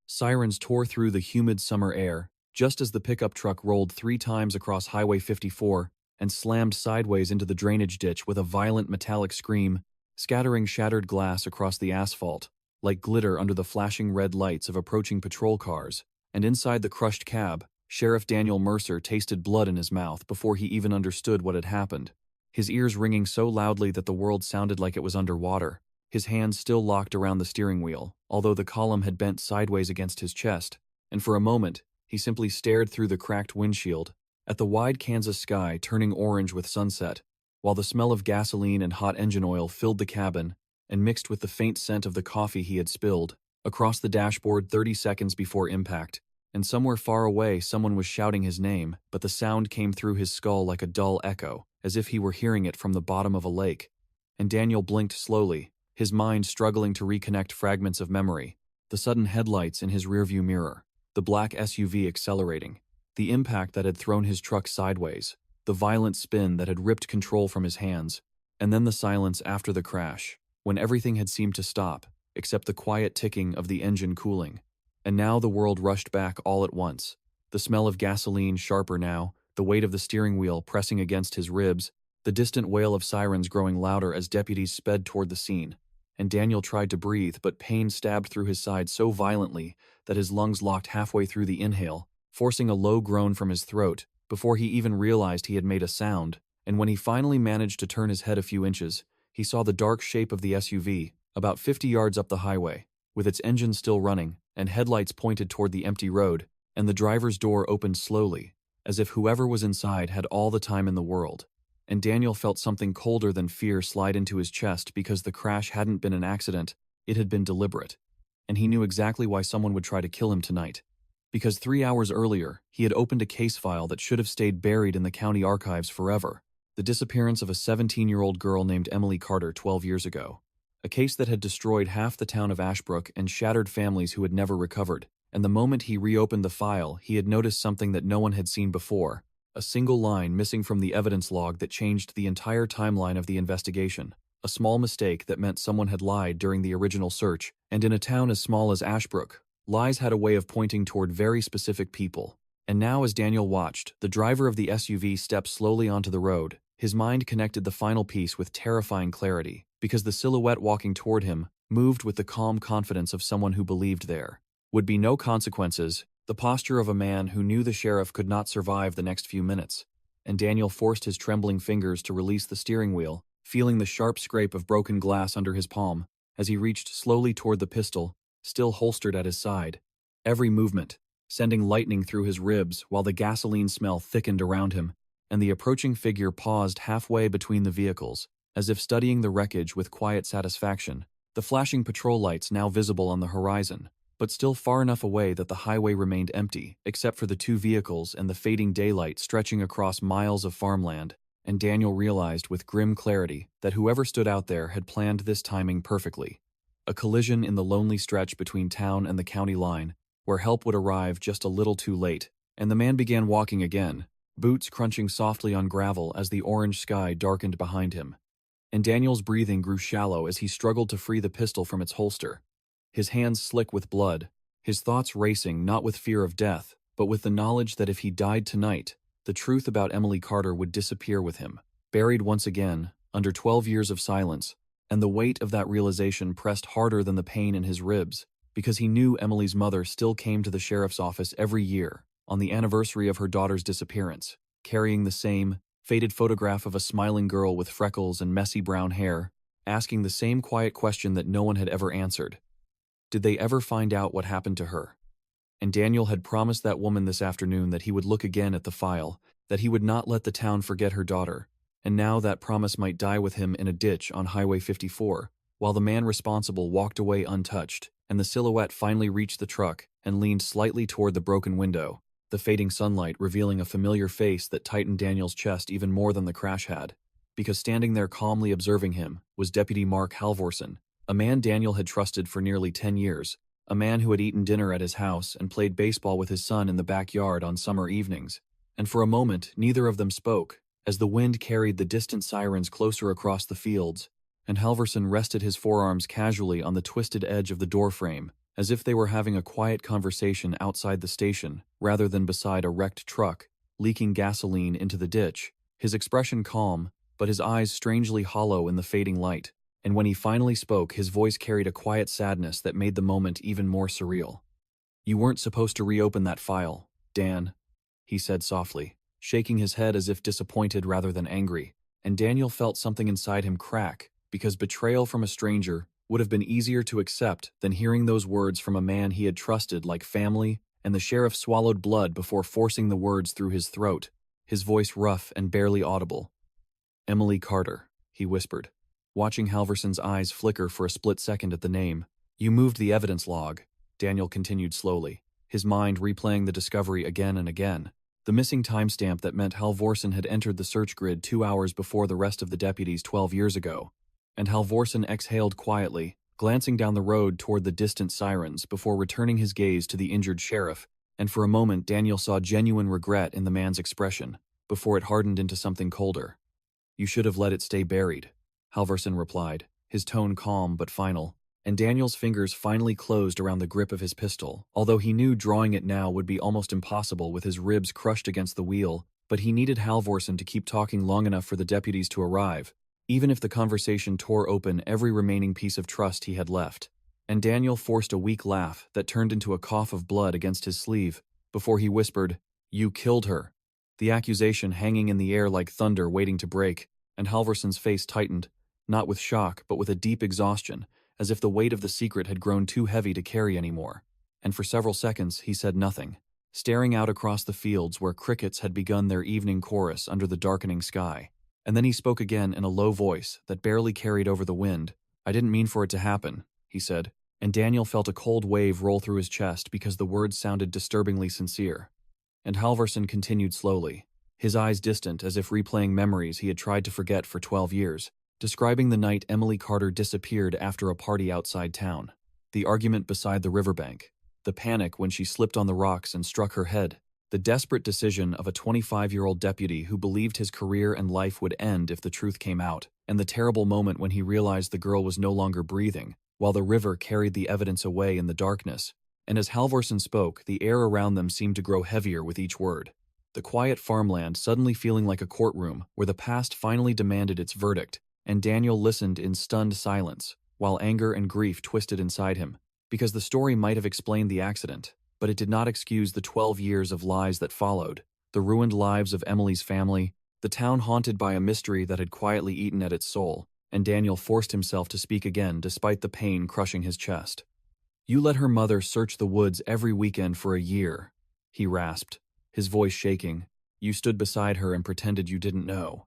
Sirens tore through the humid summer air, just as the pickup truck rolled 3 times across Highway 54 and slammed sideways into the drainage ditch with a violent metallic scream, scattering shattered glass across the asphalt, like glitter under the flashing red lights of approaching patrol cars. And inside the crushed cab, Sheriff Daniel Mercer tasted blood in his mouth before he even understood what had happened, his ears ringing so loudly that the world sounded like it was underwater, his hands still locked around the steering wheel, although the column had bent sideways against his chest, and for a moment, he simply stared through the cracked windshield at the wide Kansas sky turning orange with sunset, while the smell of gasoline and hot engine oil filled the cabin and mixed with the faint scent of the coffee he had spilled. Across the dashboard 30 seconds before impact, and somewhere far away someone was shouting his name, but the sound came through his skull like a dull echo, as if he were hearing it from the bottom of a lake. And Daniel blinked slowly, his mind struggling to reconnect fragments of memory, the sudden headlights in his rearview mirror, the black SUV accelerating, the impact that had thrown his truck sideways, the violent spin that had ripped control from his hands, and then the silence after the crash, when everything had seemed to stop, except the quiet ticking of the engine cooling. And now the world rushed back all at once, the smell of gasoline sharper now, the weight of the steering wheel pressing against his ribs, the distant wail of sirens growing louder as deputies sped toward the scene. And Daniel tried to breathe, but pain stabbed through his side so violently that his lungs locked halfway through the inhale, forcing a low groan from his throat before he even realized he had made a sound. And when he finally managed to turn his head a few inches, he saw the dark shape of the SUV, about 50 yards up the highway, with its engine still running and headlights pointed toward the empty road, and the driver's door opened slowly, as if whoever was inside had all the time in the world. And Daniel felt something colder than fear slide into his chest because the crash hadn't been an accident, it had been deliberate. And he knew exactly why someone would try to kill him tonight. Because 3 hours earlier, he had opened a case file that should have stayed buried in the county archives forever. The disappearance of a 17-year-old girl named Emily Carter 12 years ago. A case that had destroyed half the town of Ashbrook and shattered families who had never recovered. And the moment he reopened the file, he had noticed something that no one had seen before. A single line missing from the evidence log that changed the entire timeline of the investigation. A small mistake that meant someone had lied during the original search, and in a town as small as Ashbrook, lies had a way of pointing toward very specific people. And now as Daniel watched, the driver of the SUV stepped slowly onto the road. His mind connected the final piece with terrifying clarity, because the silhouette walking toward him moved with the calm confidence of someone who believed there would be no consequences, the posture of a man who knew the sheriff could not survive the next few minutes. And Daniel forced his trembling fingers to release the steering wheel, feeling the sharp scrape of broken glass under his palm, as he reached slowly toward the pistol, still holstered at his side. Every movement, sending lightning through his ribs while the gasoline smell thickened around him, and the approaching figure paused halfway between the vehicles, as if studying the wreckage with quiet satisfaction, the flashing patrol lights now visible on the horizon, but still far enough away that the highway remained empty, except for the 2 vehicles and the fading daylight stretching across miles of farmland. And Daniel realized with grim clarity that whoever stood out there had planned this timing perfectly. A collision in the lonely stretch between town and the county line, where help would arrive just a little too late, and the man began walking again, boots crunching softly on gravel as the orange sky darkened behind him. And Daniel's breathing grew shallow as he struggled to free the pistol from its holster. His hands slick with blood, his thoughts racing not with fear of death, but with the knowledge that if he died tonight, the truth about Emily Carter would disappear with him, buried once again, under 12 years of silence, and the weight of that realization pressed harder than the pain in his ribs, because he knew Emily's mother still came to the sheriff's office every year, on the anniversary of her daughter's disappearance, carrying the same, faded photograph of a smiling girl with freckles and messy brown hair, asking the same quiet question that no one had ever answered. Did they ever find out what happened to her? And Daniel had promised that woman this afternoon that he would look again at the file, that he would not let the town forget her daughter, and now that promise might die with him in a ditch on Highway 54, while the man responsible walked away untouched, and the silhouette finally reached the truck and leaned slightly toward the broken window, the fading sunlight revealing a familiar face that tightened Daniel's chest even more than the crash had, because standing there calmly observing him was Deputy Mark Halvorson, a man Daniel had trusted for nearly 10 years, a man who had eaten dinner at his house and played baseball with his son in the backyard on summer evenings. And for a moment, neither of them spoke, as the wind carried the distant sirens closer across the fields, and Halvorson rested his forearms casually on the twisted edge of the doorframe, as if they were having a quiet conversation outside the station rather than beside a wrecked truck, leaking gasoline into the ditch, his expression calm, but his eyes strangely hollow in the fading light. And when he finally spoke, his voice carried a quiet sadness that made the moment even more surreal. "You weren't supposed to reopen that file, Dan," he said softly, shaking his head as if disappointed rather than angry, and Daniel felt something inside him crack, because betrayal from a stranger would have been easier to accept than hearing those words from a man he had trusted like family, and the sheriff swallowed blood before forcing the words through his throat, his voice rough and barely audible. "Emily Carter," he whispered, watching Halverson's eyes flicker for a split second at the name. "You moved the evidence log," Daniel continued slowly, his mind replaying the discovery again and again. The missing timestamp that meant Halvorsen had entered the search grid 2 hours before the rest of the deputies 12 years ago. And Halvorsen exhaled quietly, glancing down the road toward the distant sirens before returning his gaze to the injured sheriff, and for a moment Daniel saw genuine regret in the man's expression, before it hardened into something colder. "You should have let it stay buried," Halvorsen replied, his tone calm but final, and Daniel's fingers finally closed around the grip of his pistol, although he knew drawing it now would be almost impossible with his ribs crushed against the wheel, but he needed Halvorsen to keep talking long enough for the deputies to arrive, even if the conversation tore open every remaining piece of trust he had left. And Daniel forced a weak laugh that turned into a cough of blood against his sleeve, before he whispered, "You killed her," the accusation hanging in the air like thunder waiting to break, and Halvorsen's face tightened, not with shock but with a deep exhaustion, as if the weight of the secret had grown too heavy to carry anymore. And for several seconds he said nothing, staring out across the fields where crickets had begun their evening chorus under the darkening sky. And then he spoke again in a low voice that barely carried over the wind. "I didn't mean for it to happen," he said, and Daniel felt a cold wave roll through his chest because the words sounded disturbingly sincere. And Halvorsen continued slowly, his eyes distant as if replaying memories he had tried to forget for 12 years, describing the night Emily Carter disappeared after a party outside town, the argument beside the riverbank, the panic when she slipped on the rocks and struck her head, the desperate decision of a 25-year-old deputy who believed his career and life would end if the truth came out, and the terrible moment when he realized the girl was no longer breathing, while the river carried the evidence away in the darkness. And as Halvorsen spoke, the air around them seemed to grow heavier with each word, the quiet farmland suddenly feeling like a courtroom where the past finally demanded its verdict, and Daniel listened in stunned silence, while anger and grief twisted inside him, because the story might have explained the accident, but it did not excuse the 12 years of lies that followed, the ruined lives of Emily's family, the town haunted by a mystery that had quietly eaten at its soul, and Daniel forced himself to speak again despite the pain crushing his chest. "You let her mother search the woods every weekend for a year," he rasped, his voice shaking. "You stood beside her and pretended you didn't know."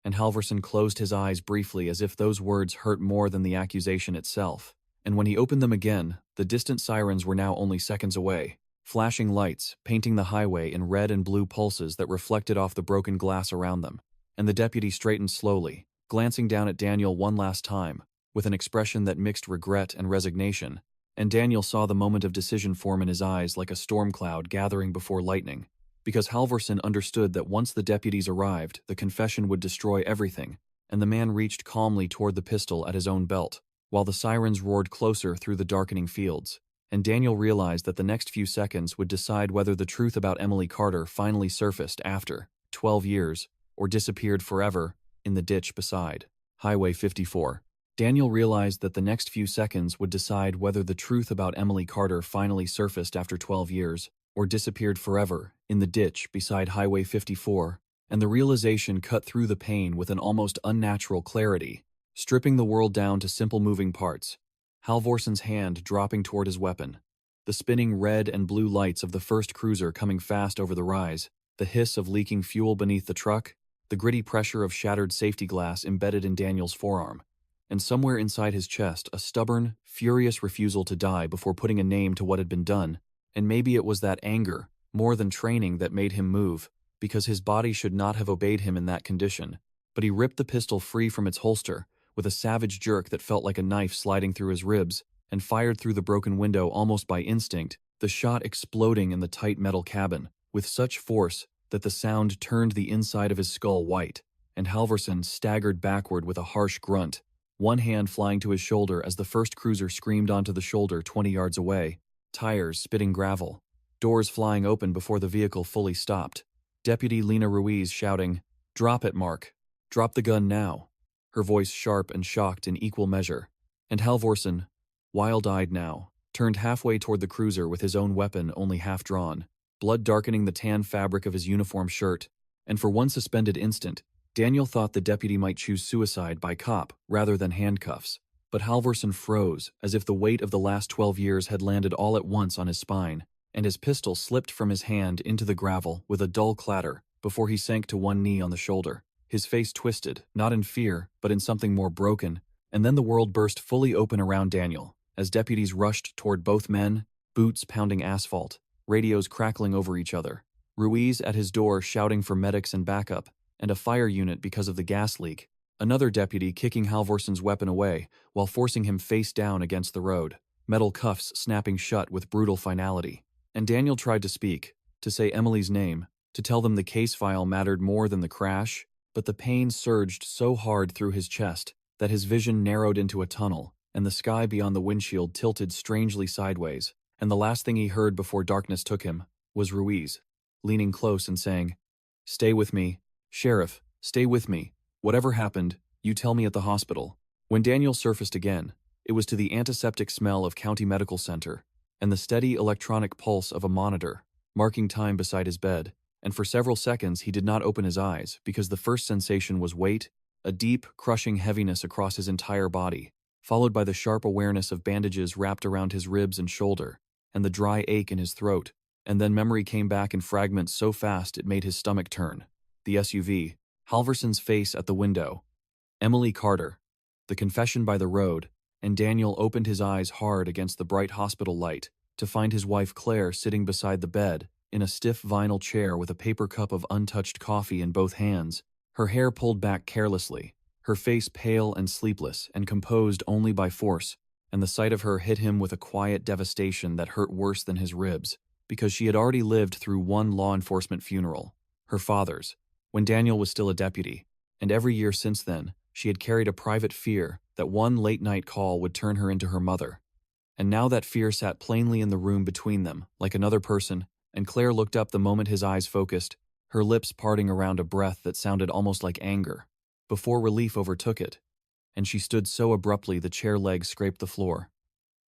And Halvorsen closed his eyes briefly as if those words hurt more than the accusation itself. And when he opened them again, the distant sirens were now only seconds away, flashing lights, painting the highway in red and blue pulses that reflected off the broken glass around them. And the deputy straightened slowly, glancing down at Daniel one last time, with an expression that mixed regret and resignation, and Daniel saw the moment of decision form in his eyes like a storm cloud gathering before lightning, because Halvorsen understood that once the deputies arrived, the confession would destroy everything, and the man reached calmly toward the pistol at his own belt, while the sirens roared closer through the darkening fields, and Daniel realized that the next few seconds would decide whether the truth about Emily Carter finally surfaced after 12 years, or disappeared forever in the ditch beside Highway 54. Daniel realized that the next few seconds would decide whether the truth about Emily Carter finally surfaced after 12 years, or disappeared forever in the ditch beside Highway 54, and the realization cut through the pain with an almost unnatural clarity, stripping the world down to simple moving parts. Halvorsen's hand dropping toward his weapon, the spinning red and blue lights of the first cruiser coming fast over the rise, the hiss of leaking fuel beneath the truck, the gritty pressure of shattered safety glass embedded in Daniel's forearm, and somewhere inside his chest a stubborn, furious refusal to die before putting a name to what had been done. And maybe it was that anger, more than training, that made him move, because his body should not have obeyed him in that condition. But he ripped the pistol free from its holster, with a savage jerk that felt like a knife sliding through his ribs, and fired through the broken window almost by instinct, the shot exploding in the tight metal cabin, with such force that the sound turned the inside of his skull white, and Halvorsen staggered backward with a harsh grunt, one hand flying to his shoulder as the first cruiser screamed onto the shoulder 20 yards away, tires spitting gravel, doors flying open before the vehicle fully stopped. Deputy Lena Ruiz shouting, "Drop it, Mark. Drop the gun now," her voice sharp and shocked in equal measure. And Halvorsen, wild-eyed now, turned halfway toward the cruiser with his own weapon only half drawn, blood darkening the tan fabric of his uniform shirt, and for one suspended instant, Daniel thought the deputy might choose suicide by cop rather than handcuffs. But Halvorsen froze, as if the weight of the last 12 years had landed all at once on his spine, and his pistol slipped from his hand into the gravel with a dull clatter before he sank to one knee on the shoulder. His face twisted, not in fear, but in something more broken, and then the world burst fully open around Daniel, as deputies rushed toward both men, boots pounding asphalt, radios crackling over each other, Ruiz at his door shouting for medics and backup, and a fire unit because of the gas leak, another deputy kicking Halvorsen's weapon away while forcing him face down against the road, metal cuffs snapping shut with brutal finality. And Daniel tried to speak, to say Emily's name, to tell them the case file mattered more than the crash, but the pain surged so hard through his chest that his vision narrowed into a tunnel, and the sky beyond the windshield tilted strangely sideways, and the last thing he heard before darkness took him was Ruiz, leaning close and saying, "Stay with me, Sheriff, stay with me. Whatever happened, you tell me at the hospital." When Daniel surfaced again, it was to the antiseptic smell of County Medical Center and the steady electronic pulse of a monitor, marking time beside his bed, and for several seconds he did not open his eyes because the first sensation was weight, a deep, crushing heaviness across his entire body, followed by the sharp awareness of bandages wrapped around his ribs and shoulder, and the dry ache in his throat, and then memory came back in fragments so fast it made his stomach turn. The SUV, Halvorsen's face at the window, Emily Carter, the confession by the road, and Daniel opened his eyes hard against the bright hospital light to find his wife Claire sitting beside the bed in a stiff vinyl chair with a paper cup of untouched coffee in both hands, her hair pulled back carelessly, her face pale and sleepless and composed only by force, and the sight of her hit him with a quiet devastation that hurt worse than his ribs, because she had already lived through one law enforcement funeral, her father's, when Daniel was still a deputy, and every year since then, she had carried a private fear that one late-night call would turn her into her mother. And now that fear sat plainly in the room between them, like another person, and Claire looked up the moment his eyes focused, her lips parting around a breath that sounded almost like anger, before relief overtook it, and she stood so abruptly the chair legs scraped the floor.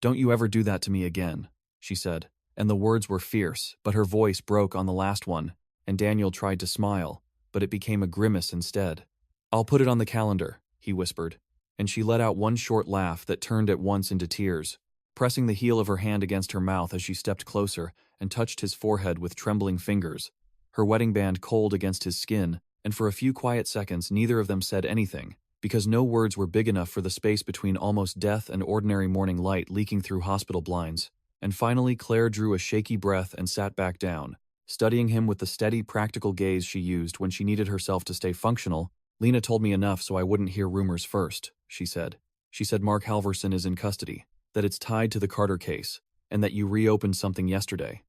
"Don't you ever do that to me again," she said, and the words were fierce, but her voice broke on the last one, and Daniel tried to smile, but it became a grimace instead. "I'll put it on the calendar," he whispered, and she let out one short laugh that turned at once into tears, pressing the heel of her hand against her mouth as she stepped closer and touched his forehead with trembling fingers, her wedding band cold against his skin, and for a few quiet seconds neither of them said anything, because no words were big enough for the space between almost death and ordinary morning light leaking through hospital blinds. And finally Claire drew a shaky breath and sat back down, studying him with the steady, practical gaze she used when she needed herself to stay functional. "Lena told me enough so I wouldn't hear rumors first," she said. "She said Mark Halvorsen is in custody, that it's tied to the Carter case, and that you reopened something yesterday."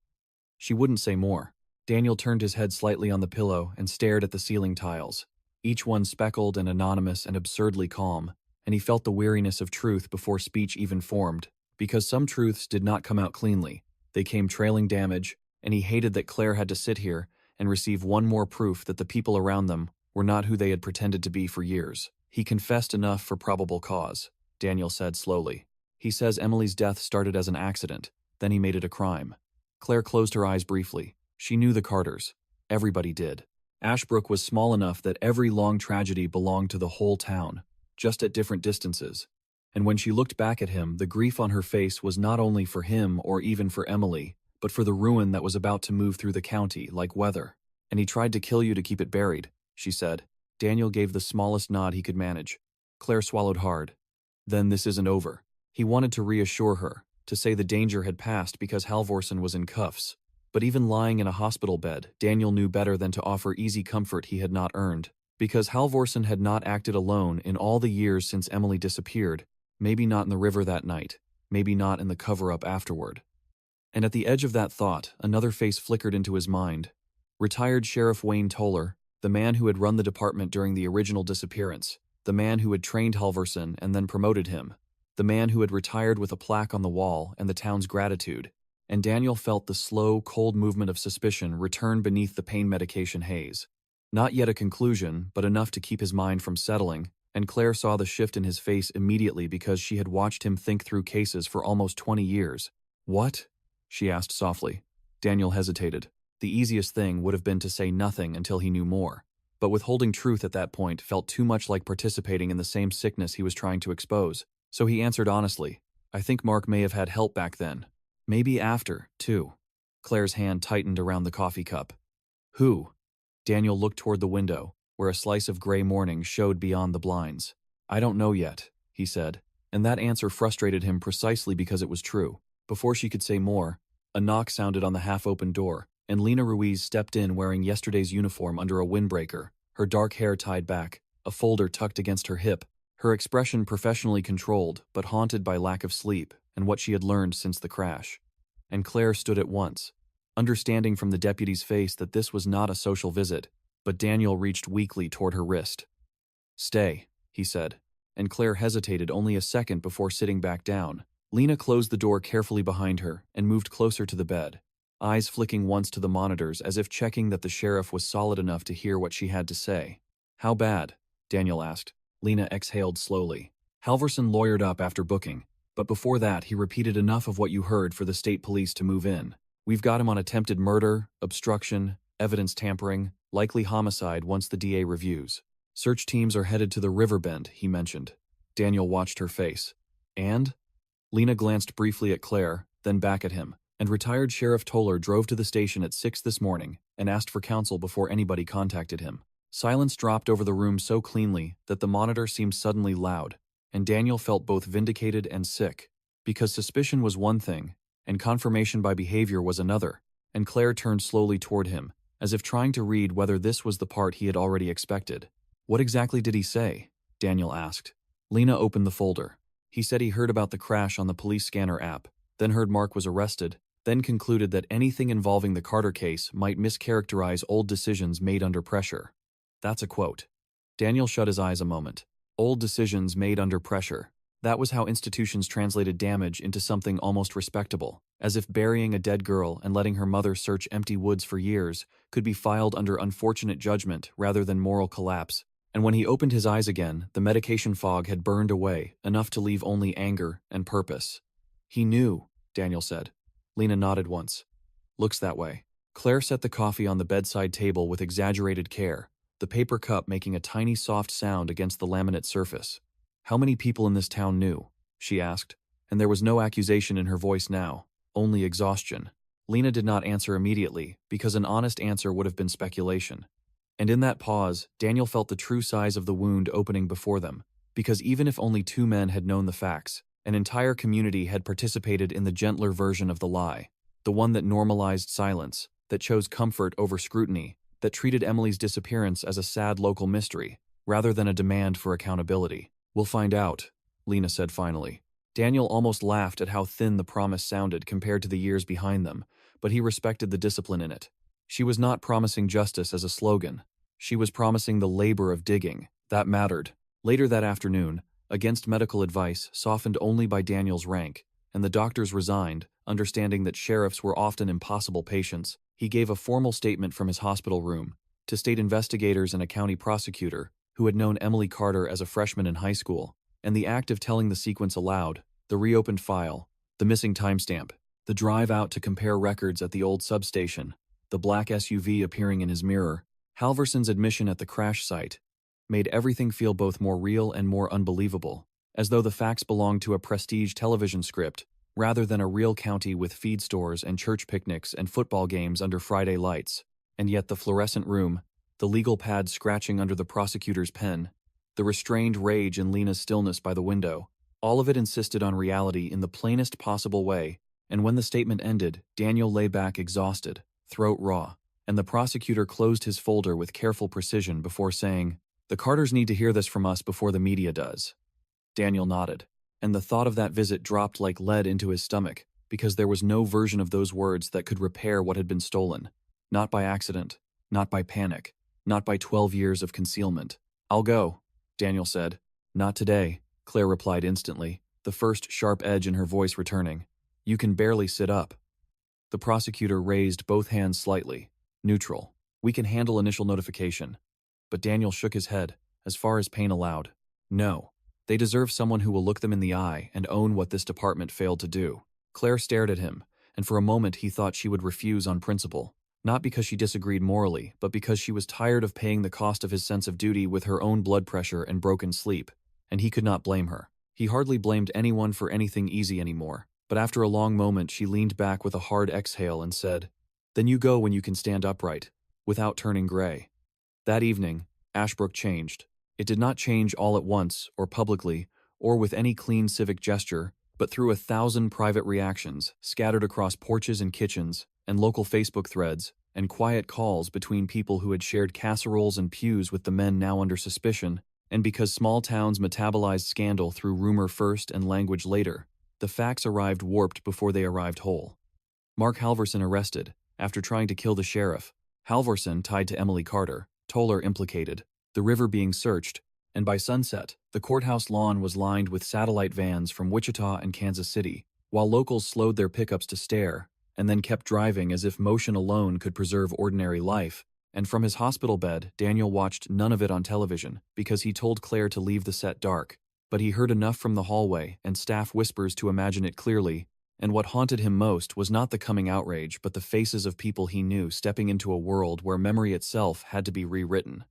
She wouldn't say more. Daniel turned his head slightly on the pillow and stared at the ceiling tiles, each one speckled and anonymous and absurdly calm, and he felt the weariness of truth before speech even formed, because some truths did not come out cleanly. They came trailing damage, and he hated that Claire had to sit here and receive one more proof that the people around them were not who they had pretended to be for years. "He confessed enough for probable cause," Daniel said slowly. "He says Emily's death started as an accident, then he made it a crime." Claire closed her eyes briefly. She knew the Carters. Everybody did. Ashbrook was small enough that every long tragedy belonged to the whole town, just at different distances. And when she looked back at him, the grief on her face was not only for him or even for Emily, but for the ruin that was about to move through the county like weather. "And he tried to kill you to keep it buried," she said. Daniel gave the smallest nod he could manage. Claire swallowed hard. "Then this isn't over." He wanted to reassure her, to say the danger had passed because Halvorsen was in cuffs. But even lying in a hospital bed, Daniel knew better than to offer easy comfort he had not earned, because Halvorsen had not acted alone in all the years since Emily disappeared, maybe not in the river that night, maybe not in the cover-up afterward. And at the edge of that thought, another face flickered into his mind. Retired Sheriff Wayne Toller, the man who had run the department during the original disappearance, the man who had trained Halverson and then promoted him, the man who had retired with a plaque on the wall and the town's gratitude, and Daniel felt the slow, cold movement of suspicion return beneath the pain medication haze. Not yet a conclusion, but enough to keep his mind from settling, and Claire saw the shift in his face immediately because she had watched him think through cases for almost 20 years. "What?" she asked softly. Daniel hesitated. The easiest thing would have been to say nothing until he knew more. But withholding truth at that point felt too much like participating in the same sickness he was trying to expose. So he answered honestly, "I think Mark may have had help back then. Maybe after, too." Claire's hand tightened around the coffee cup. "Who?" Daniel looked toward the window, where a slice of gray morning showed beyond the blinds. "I don't know yet," he said, and that answer frustrated him precisely because it was true. Before she could say more, a knock sounded on the half-open door, and Lena Ruiz stepped in wearing yesterday's uniform under a windbreaker, her dark hair tied back, a folder tucked against her hip, her expression professionally controlled but haunted by lack of sleep and what she had learned since the crash. And Claire stood at once, understanding from the deputy's face that this was not a social visit, but Daniel reached weakly toward her wrist. "Stay," he said, and Claire hesitated only a second before sitting back down. Lena closed the door carefully behind her and moved closer to the bed, eyes flicking once to the monitors as if checking that the sheriff was solid enough to hear what she had to say. "How bad?" Daniel asked. Lena exhaled slowly. "Halverson lawyered up after booking, but before that he repeated enough of what you heard for the state police to move in. We've got him on attempted murder, obstruction, evidence tampering, likely homicide once the DA reviews. Search teams are headed to the Riverbend," he mentioned. Daniel watched her face. "And?" Lena glanced briefly at Claire, then back at him, and retired Sheriff Toller drove to the station at 6 this morning and asked for counsel before anybody contacted him. Silence dropped over the room so cleanly that the monitor seemed suddenly loud, and Daniel felt both vindicated and sick, because suspicion was one thing, and confirmation by behavior was another, and Claire turned slowly toward him, as if trying to read whether this was the part he had already expected. "What exactly did he say?" Daniel asked. Lena opened the folder. He said he heard about the crash on the police scanner app, then heard Mark was arrested, then concluded that anything involving the Carter case might mischaracterize old decisions made under pressure. That's a quote. Daniel shut his eyes a moment. Old decisions made under pressure. That was how institutions translated damage into something almost respectable, as if burying a dead girl and letting her mother search empty woods for years could be filed under unfortunate judgment rather than moral collapse. And when he opened his eyes again, the medication fog had burned away, enough to leave only anger and purpose. "He knew," Daniel said. Lena nodded once. "Looks that way." Claire set the coffee on the bedside table with exaggerated care, the paper cup making a tiny soft sound against the laminate surface. "How many people in this town knew?" she asked, and there was no accusation in her voice now, only exhaustion. Lena did not answer immediately, because an honest answer would have been speculation. And in that pause, Daniel felt the true size of the wound opening before them, because even if only 2 men had known the facts, an entire community had participated in the gentler version of the lie, the one that normalized silence, that chose comfort over scrutiny, that treated Emily's disappearance as a sad local mystery, rather than a demand for accountability. "We'll find out," Lena said finally. Daniel almost laughed at how thin the promise sounded compared to the years behind them, but he respected the discipline in it. She was not promising justice as a slogan. She was promising the labor of digging. That mattered. Later that afternoon, against medical advice softened only by Daniel's rank, and the doctors resigned, understanding that sheriffs were often impossible patients, he gave a formal statement from his hospital room to state investigators and a county prosecutor who had known Emily Carter as a freshman in high school, and the act of telling the sequence aloud, the reopened file, the missing timestamp, the drive out to compare records at the old substation, the black SUV appearing in his mirror, Halverson's admission at the crash site, made everything feel both more real and more unbelievable, as though the facts belonged to a prestige television script, rather than a real county with feed stores and church picnics and football games under Friday lights. And yet the fluorescent room, the legal pad scratching under the prosecutor's pen, the restrained rage in Lena's stillness by the window, all of it insisted on reality in the plainest possible way, and when the statement ended, Daniel lay back exhausted, throat raw, and the prosecutor closed his folder with careful precision before saying, "The Carters need to hear this from us before the media does." Daniel nodded, and the thought of that visit dropped like lead into his stomach, because there was no version of those words that could repair what had been stolen. Not by accident, not by panic, not by 12 years of concealment. "I'll go," Daniel said. Not today, Claire replied instantly, the first sharp edge in her voice returning. You can barely sit up. The prosecutor raised both hands slightly. Neutral. We can handle initial notification. But Daniel shook his head, as far as pain allowed. No. They deserve someone who will look them in the eye and own what this department failed to do. Claire stared at him, and for a moment he thought she would refuse on principle. Not because she disagreed morally, but because she was tired of paying the cost of his sense of duty with her own blood pressure and broken sleep. And he could not blame her. He hardly blamed anyone for anything easy anymore. But after a long moment, she leaned back with a hard exhale and said, Then you go when you can stand upright, without turning gray. That evening, Ashbrook changed. It did not change all at once, or publicly, or with any clean civic gesture, but through 1,000 private reactions, scattered across porches and kitchens, and local Facebook threads, and quiet calls between people who had shared casseroles and pews with the men now under suspicion, and because small towns metabolized scandal through rumor first and language later, the facts arrived warped before they arrived whole. Mark Halvorson arrested, after trying to kill the sheriff. Halvorson tied to Emily Carter, Toller implicated, the river being searched, and by sunset, the courthouse lawn was lined with satellite vans from Wichita and Kansas City, while locals slowed their pickups to stare, and then kept driving as if motion alone could preserve ordinary life. And from his hospital bed, Daniel watched none of it on television, because he told Claire to leave the set dark. But he heard enough from the hallway and staff whispers to imagine it clearly, and what haunted him most was not the coming outrage but the faces of people he knew stepping into a world where memory itself had to be rewritten.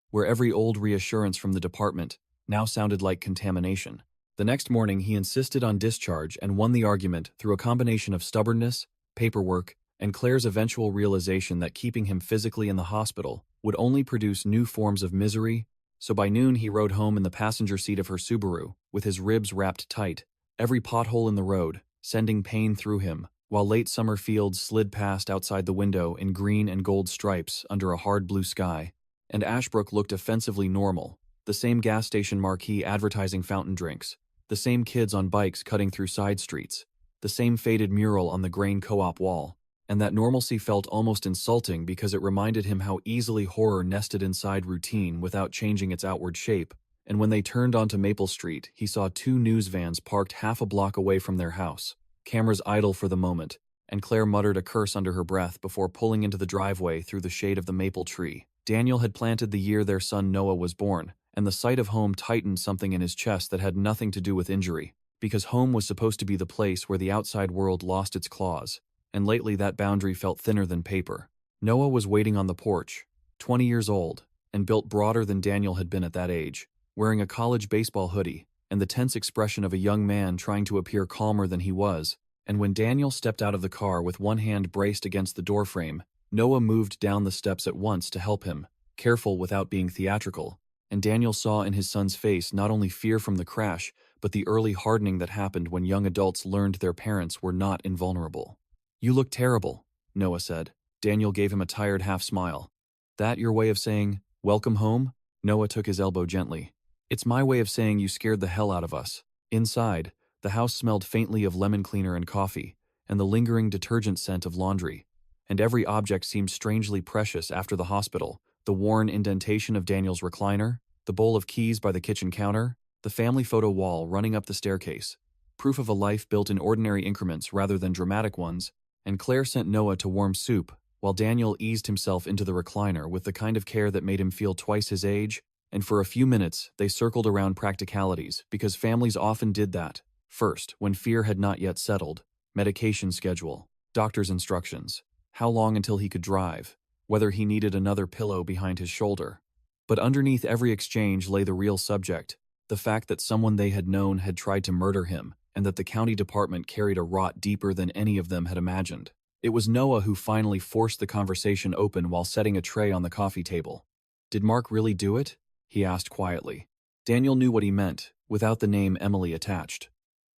Where every old reassurance from the department now sounded like contamination. The next morning he insisted on discharge and won the argument through a combination of stubbornness, paperwork, and Claire's eventual realization that keeping him physically in the hospital would only produce new forms of misery. So by noon he rode home in the passenger seat of her Subaru, with his ribs wrapped tight, every pothole in the road sending pain through him, while late summer fields slid past outside the window in green and gold stripes under a hard blue sky, and Ashbrook looked offensively normal, the same gas station marquee advertising fountain drinks, the same kids on bikes cutting through side streets, the same faded mural on the grain co-op wall, and that normalcy felt almost insulting because it reminded him how easily horror nested inside routine without changing its outward shape. And when they turned onto Maple Street, he saw 2 news vans parked half a block away from their house, cameras idle for the moment, and Claire muttered a curse under her breath before pulling into the driveway through the shade of the maple tree. Daniel had planted the year their son Noah was born, and the sight of home tightened something in his chest that had nothing to do with injury, because home was supposed to be the place where the outside world lost its claws, and lately that boundary felt thinner than paper. Noah was waiting on the porch, 20 years old, and built broader than Daniel had been at that age, wearing a college baseball hoodie, and the tense expression of a young man trying to appear calmer than he was. And when Daniel stepped out of the car with one hand braced against the doorframe, Noah moved down the steps at once to help him, careful without being theatrical, and Daniel saw in his son's face not only fear from the crash, but the early hardening that happened when young adults learned their parents were not invulnerable. "You look terrible," Noah said. Daniel gave him a tired half-smile. "That your way of saying, 'Welcome home'?" Noah took his elbow gently. "It's my way of saying you scared the hell out of us." Inside, the house smelled faintly of lemon cleaner and coffee, and the lingering detergent scent of laundry. And every object seemed strangely precious after the hospital. The worn indentation of Daniel's recliner, the bowl of keys by the kitchen counter, the family photo wall running up the staircase. Proof of a life built in ordinary increments rather than dramatic ones. And Claire sent Noah to warm soup, while Daniel eased himself into the recliner with the kind of care that made him feel twice his age, and for a few minutes they circled around practicalities, because families often did that. First, when fear had not yet settled, medication schedule, doctor's instructions, how long until he could drive, whether he needed another pillow behind his shoulder. But underneath every exchange lay the real subject, the fact that someone they had known had tried to murder him, and that the county department carried a rot deeper than any of them had imagined. It was Noah who finally forced the conversation open while setting a tray on the coffee table. "Did Mark really do it?" he asked quietly. Daniel knew what he meant, without the name Emily attached.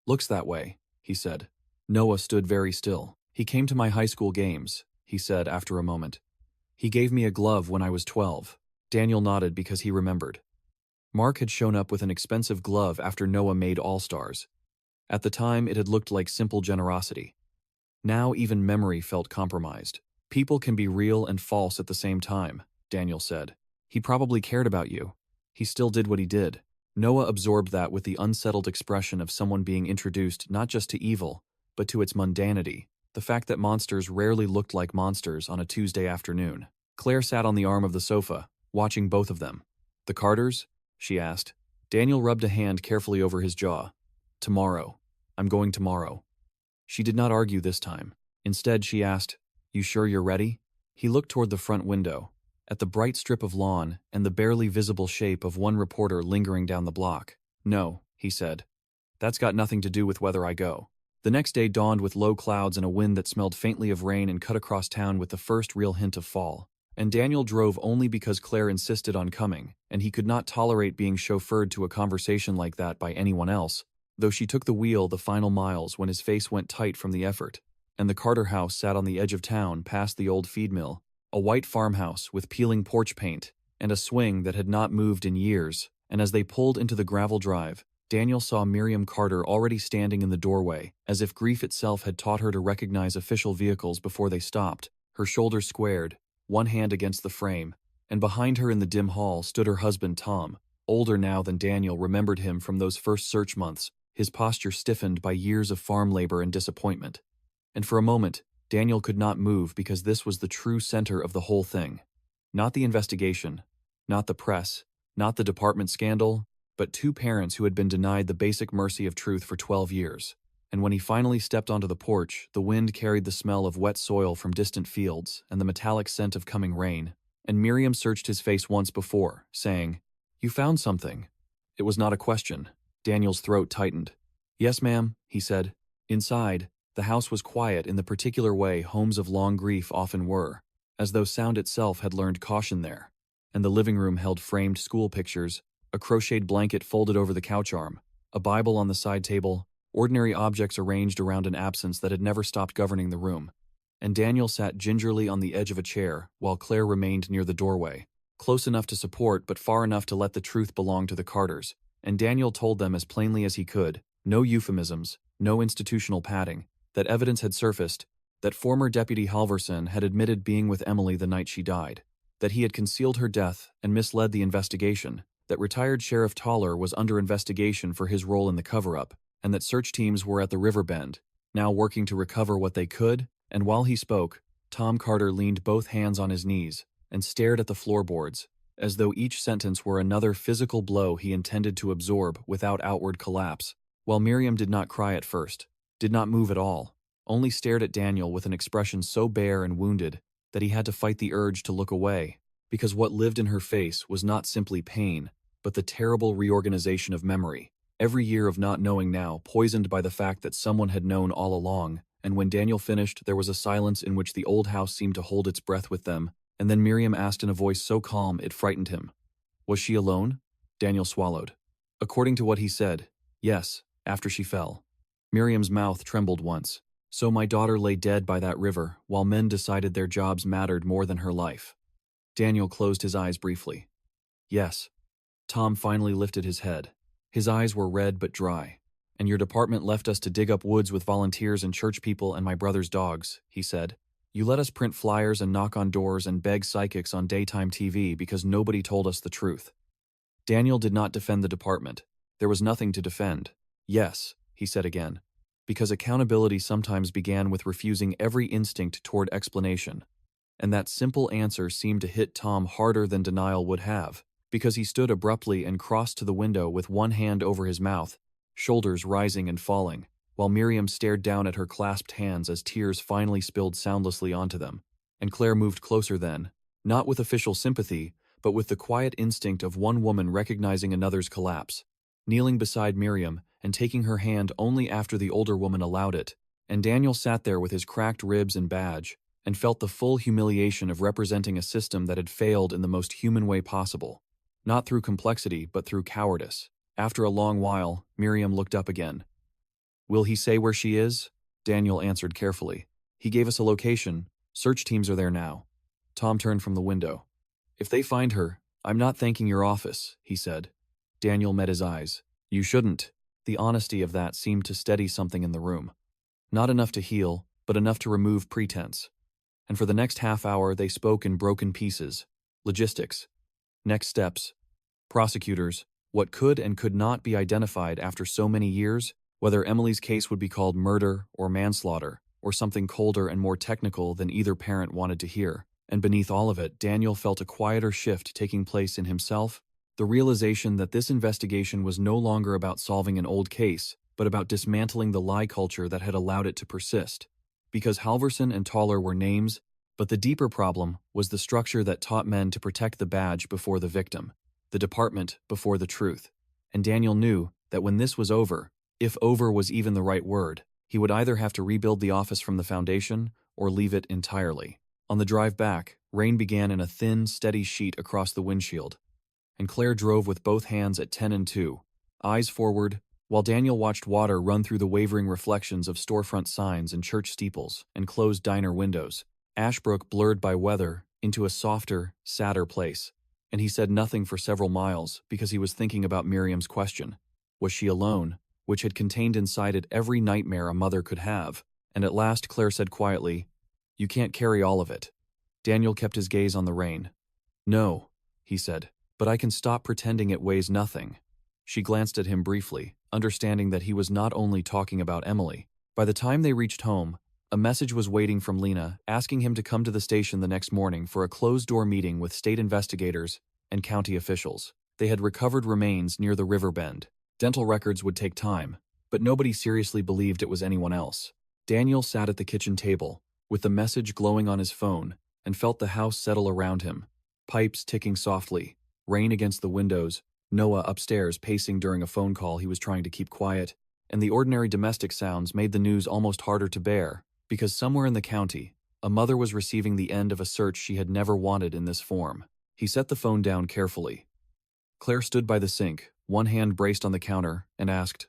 "Looks that way," he said. Noah stood very still. "He came to my high school games," he said after a moment. "He gave me a glove when I was 12. Daniel nodded because he remembered. Mark had shown up with an expensive glove after Noah made All-Stars. At the time, it had looked like simple generosity. Now even memory felt compromised. "People can be real and false at the same time," Daniel said. "He probably cared about you." he still did what he did. Noah absorbed that with the unsettled expression of someone being introduced not just to evil, but to its mundanity, the fact that monsters rarely looked like monsters on a Tuesday afternoon. Claire sat on the arm of the sofa, watching both of them. "The Carters?" she asked. Daniel rubbed a hand carefully over his jaw. "Tomorrow. I'm going tomorrow." She did not argue this time. Instead, she asked, "You sure you're ready?" He looked toward the front window, at the bright strip of lawn and the barely visible shape of one reporter lingering down the block. "No," he said. "That's got nothing to do with whether I go." The next day dawned with low clouds and a wind that smelled faintly of rain and cut across town with the first real hint of fall. And Daniel drove only because Claire insisted on coming, and he could not tolerate being chauffeured to a conversation like that by anyone else, though she took the wheel the final miles when his face went tight from the effort, and the Carter house sat on the edge of town past the old feed mill, a white farmhouse with peeling porch paint, and a swing that had not moved in years, and as they pulled into the gravel drive, Daniel saw Miriam Carter already standing in the doorway, as if grief itself had taught her to recognize official vehicles before they stopped, her shoulders squared, one hand against the frame, and behind her in the dim hall stood her husband Tom, older now than Daniel remembered him from those first search months, his posture stiffened by years of farm labor and disappointment. And for a moment, Daniel could not move because this was the true center of the whole thing. Not the investigation, not the press, not the department scandal, but two parents who had been denied the basic mercy of truth for 12 years. And when he finally stepped onto the porch, the wind carried the smell of wet soil from distant fields and the metallic scent of coming rain, and Miriam searched his face once before, saying, "You found something." It was not a question. Daniel's throat tightened. "Yes, ma'am," he said. Inside, the house was quiet in the particular way homes of long grief often were, as though sound itself had learned caution there, and the living room held framed school pictures, a crocheted blanket folded over the couch arm, a Bible on the side table, ordinary objects arranged around an absence that had never stopped governing the room. And Daniel sat gingerly on the edge of a chair while Claire remained near the doorway, close enough to support but far enough to let the truth belong to the Carters. And Daniel told them as plainly as he could, no euphemisms, no institutional padding, that evidence had surfaced, that former Deputy Halverson had admitted being with Emily the night she died, that he had concealed her death and misled the investigation, that retired Sheriff Toller was under investigation for his role in the cover-up, and that search teams were at the river bend, now working to recover what they could. And while he spoke, Tom Carter leaned both hands on his knees and stared at the floorboards, as though each sentence were another physical blow he intended to absorb without outward collapse, while Miriam did not cry at first, did not move at all, only stared at Daniel with an expression so bare and wounded that he had to fight the urge to look away, because what lived in her face was not simply pain, but the terrible reorganization of memory, every year of not knowing now poisoned by the fact that someone had known all along. And when Daniel finished, there was a silence in which the old house seemed to hold its breath with them, and then Miriam asked in a voice so calm it frightened him, "Was she alone?" Daniel swallowed. According to what he said, yes, after she fell. Miriam's mouth trembled once. "So my daughter lay dead by that river, while men decided their jobs mattered more than her life." Daniel closed his eyes briefly. "Yes." Tom finally lifted his head. His eyes were red but dry. "And your department left us to dig up woods with volunteers and church people and my brother's dogs," he said. "You let us print flyers and knock on doors and beg psychics on daytime TV because nobody told us the truth." Daniel did not defend the department. There was nothing to defend. "Yes," he said again, "because accountability sometimes began with refusing every instinct toward explanation." And that simple answer seemed to hit Tom harder than denial would have, because he stood abruptly and crossed to the window with one hand over his mouth, shoulders rising and falling, while Miriam stared down at her clasped hands as tears finally spilled soundlessly onto them. And Claire moved closer then, not with official sympathy, but with the quiet instinct of one woman recognizing another's collapse, kneeling beside Miriam and taking her hand only after the older woman allowed it. And Daniel sat there with his cracked ribs and badge, and felt the full humiliation of representing a system that had failed in the most human way possible. Not through complexity, but through cowardice. After a long while, Miriam looked up again. "Will he say where she is?" Daniel answered carefully. "He gave us a location. Search teams are there now." Tom turned from the window. "If they find her, I'm not thanking your office," he said. Daniel met his eyes. "You shouldn't." The honesty of that seemed to steady something in the room. Not enough to heal, but enough to remove pretense. And for the next half hour they spoke in broken pieces. Logistics. Next steps. Prosecutors, what could and could not be identified after so many years, whether Emily's case would be called murder or manslaughter, or something colder and more technical than either parent wanted to hear. And beneath all of it, Daniel felt a quieter shift taking place in himself, the realization that this investigation was no longer about solving an old case, but about dismantling the lie culture that had allowed it to persist. Because Halverson and Toller were names, but the deeper problem was the structure that taught men to protect the badge before the victim, the department before the truth. And Daniel knew that when this was over, if over was even the right word, he would either have to rebuild the office from the foundation or leave it entirely. On the drive back, rain began in a thin, steady sheet across the windshield, and Claire drove with both hands at 10 and 2, eyes forward, while Daniel watched water run through the wavering reflections of storefront signs and church steeples and closed diner windows. Ashbrook blurred by weather into a softer, sadder place, and he said nothing for several miles because he was thinking about Miriam's question. Was she alone? Which had contained inside it every nightmare a mother could have, and at last Claire said quietly, "You can't carry all of it." Daniel kept his gaze on the rain. "No," he said, "but I can stop pretending it weighs nothing." She glanced at him briefly, understanding that he was not only talking about Emily. By the time they reached home, a message was waiting from Lena asking him to come to the station the next morning for a closed-door meeting with state investigators and county officials. They had recovered remains near the river bend. Dental records would take time, but nobody seriously believed it was anyone else. Daniel sat at the kitchen table, with the message glowing on his phone, and felt the house settle around him. Pipes ticking softly, rain against the windows, Noah upstairs pacing during a phone call he was trying to keep quiet, and the ordinary domestic sounds made the news almost harder to bear, because somewhere in the county, a mother was receiving the end of a search she had never wanted in this form. He set the phone down carefully. Claire stood by the sink, one hand braced on the counter, and asked,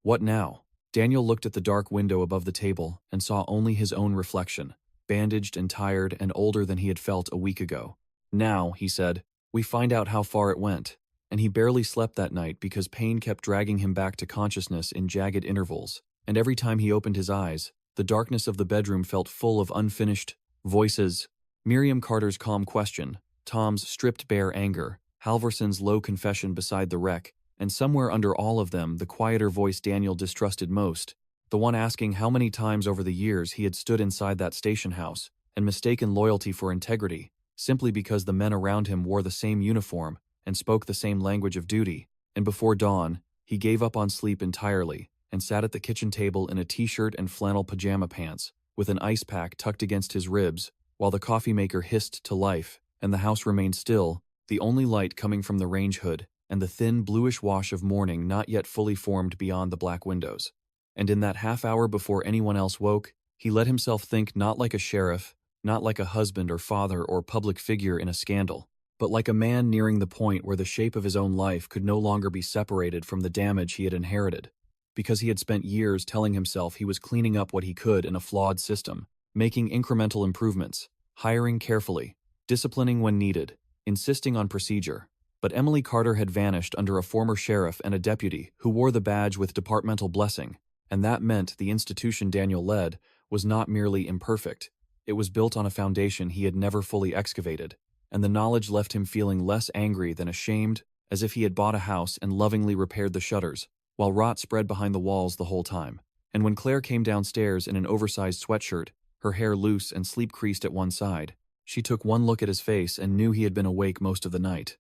"What now?" Daniel looked at the dark window above the table and saw only his own reflection, bandaged and tired and older than he had felt a week ago. "Now," he said, "we find out how far it went." And he barely slept that night because pain kept dragging him back to consciousness in jagged intervals, and every time he opened his eyes, the darkness of the bedroom felt full of unfinished voices. Miriam Carter's calm question, Tom's stripped-bare anger, Halverson's low confession beside the wreck, and somewhere under all of them the quieter voice Daniel distrusted most, the one asking how many times over the years he had stood inside that station house and mistaken loyalty for integrity, simply because the men around him wore the same uniform and spoke the same language of duty. And before dawn, he gave up on sleep entirely and sat at the kitchen table in a t-shirt and flannel pajama pants, with an ice pack tucked against his ribs, while the coffee maker hissed to life, and the house remained still, the only light coming from the range hood, and the thin bluish wash of morning not yet fully formed beyond the black windows. And in that half hour before anyone else woke, he let himself think not like a sheriff, not like a husband or father or public figure in a scandal, but like a man nearing the point where the shape of his own life could no longer be separated from the damage he had inherited, because he had spent years telling himself he was cleaning up what he could in a flawed system, making incremental improvements, hiring carefully, disciplining when needed, insisting on procedure. But Emily Carter had vanished under a former sheriff and a deputy who wore the badge with departmental blessing, and that meant the institution Daniel led was not merely imperfect, it was built on a foundation he had never fully excavated, and the knowledge left him feeling less angry than ashamed, as if he had bought a house and lovingly repaired the shutters, while rot spread behind the walls the whole time. And when Claire came downstairs in an oversized sweatshirt, her hair loose and sleep-creased at one side, she took one look at his face and knew he had been awake most of the night.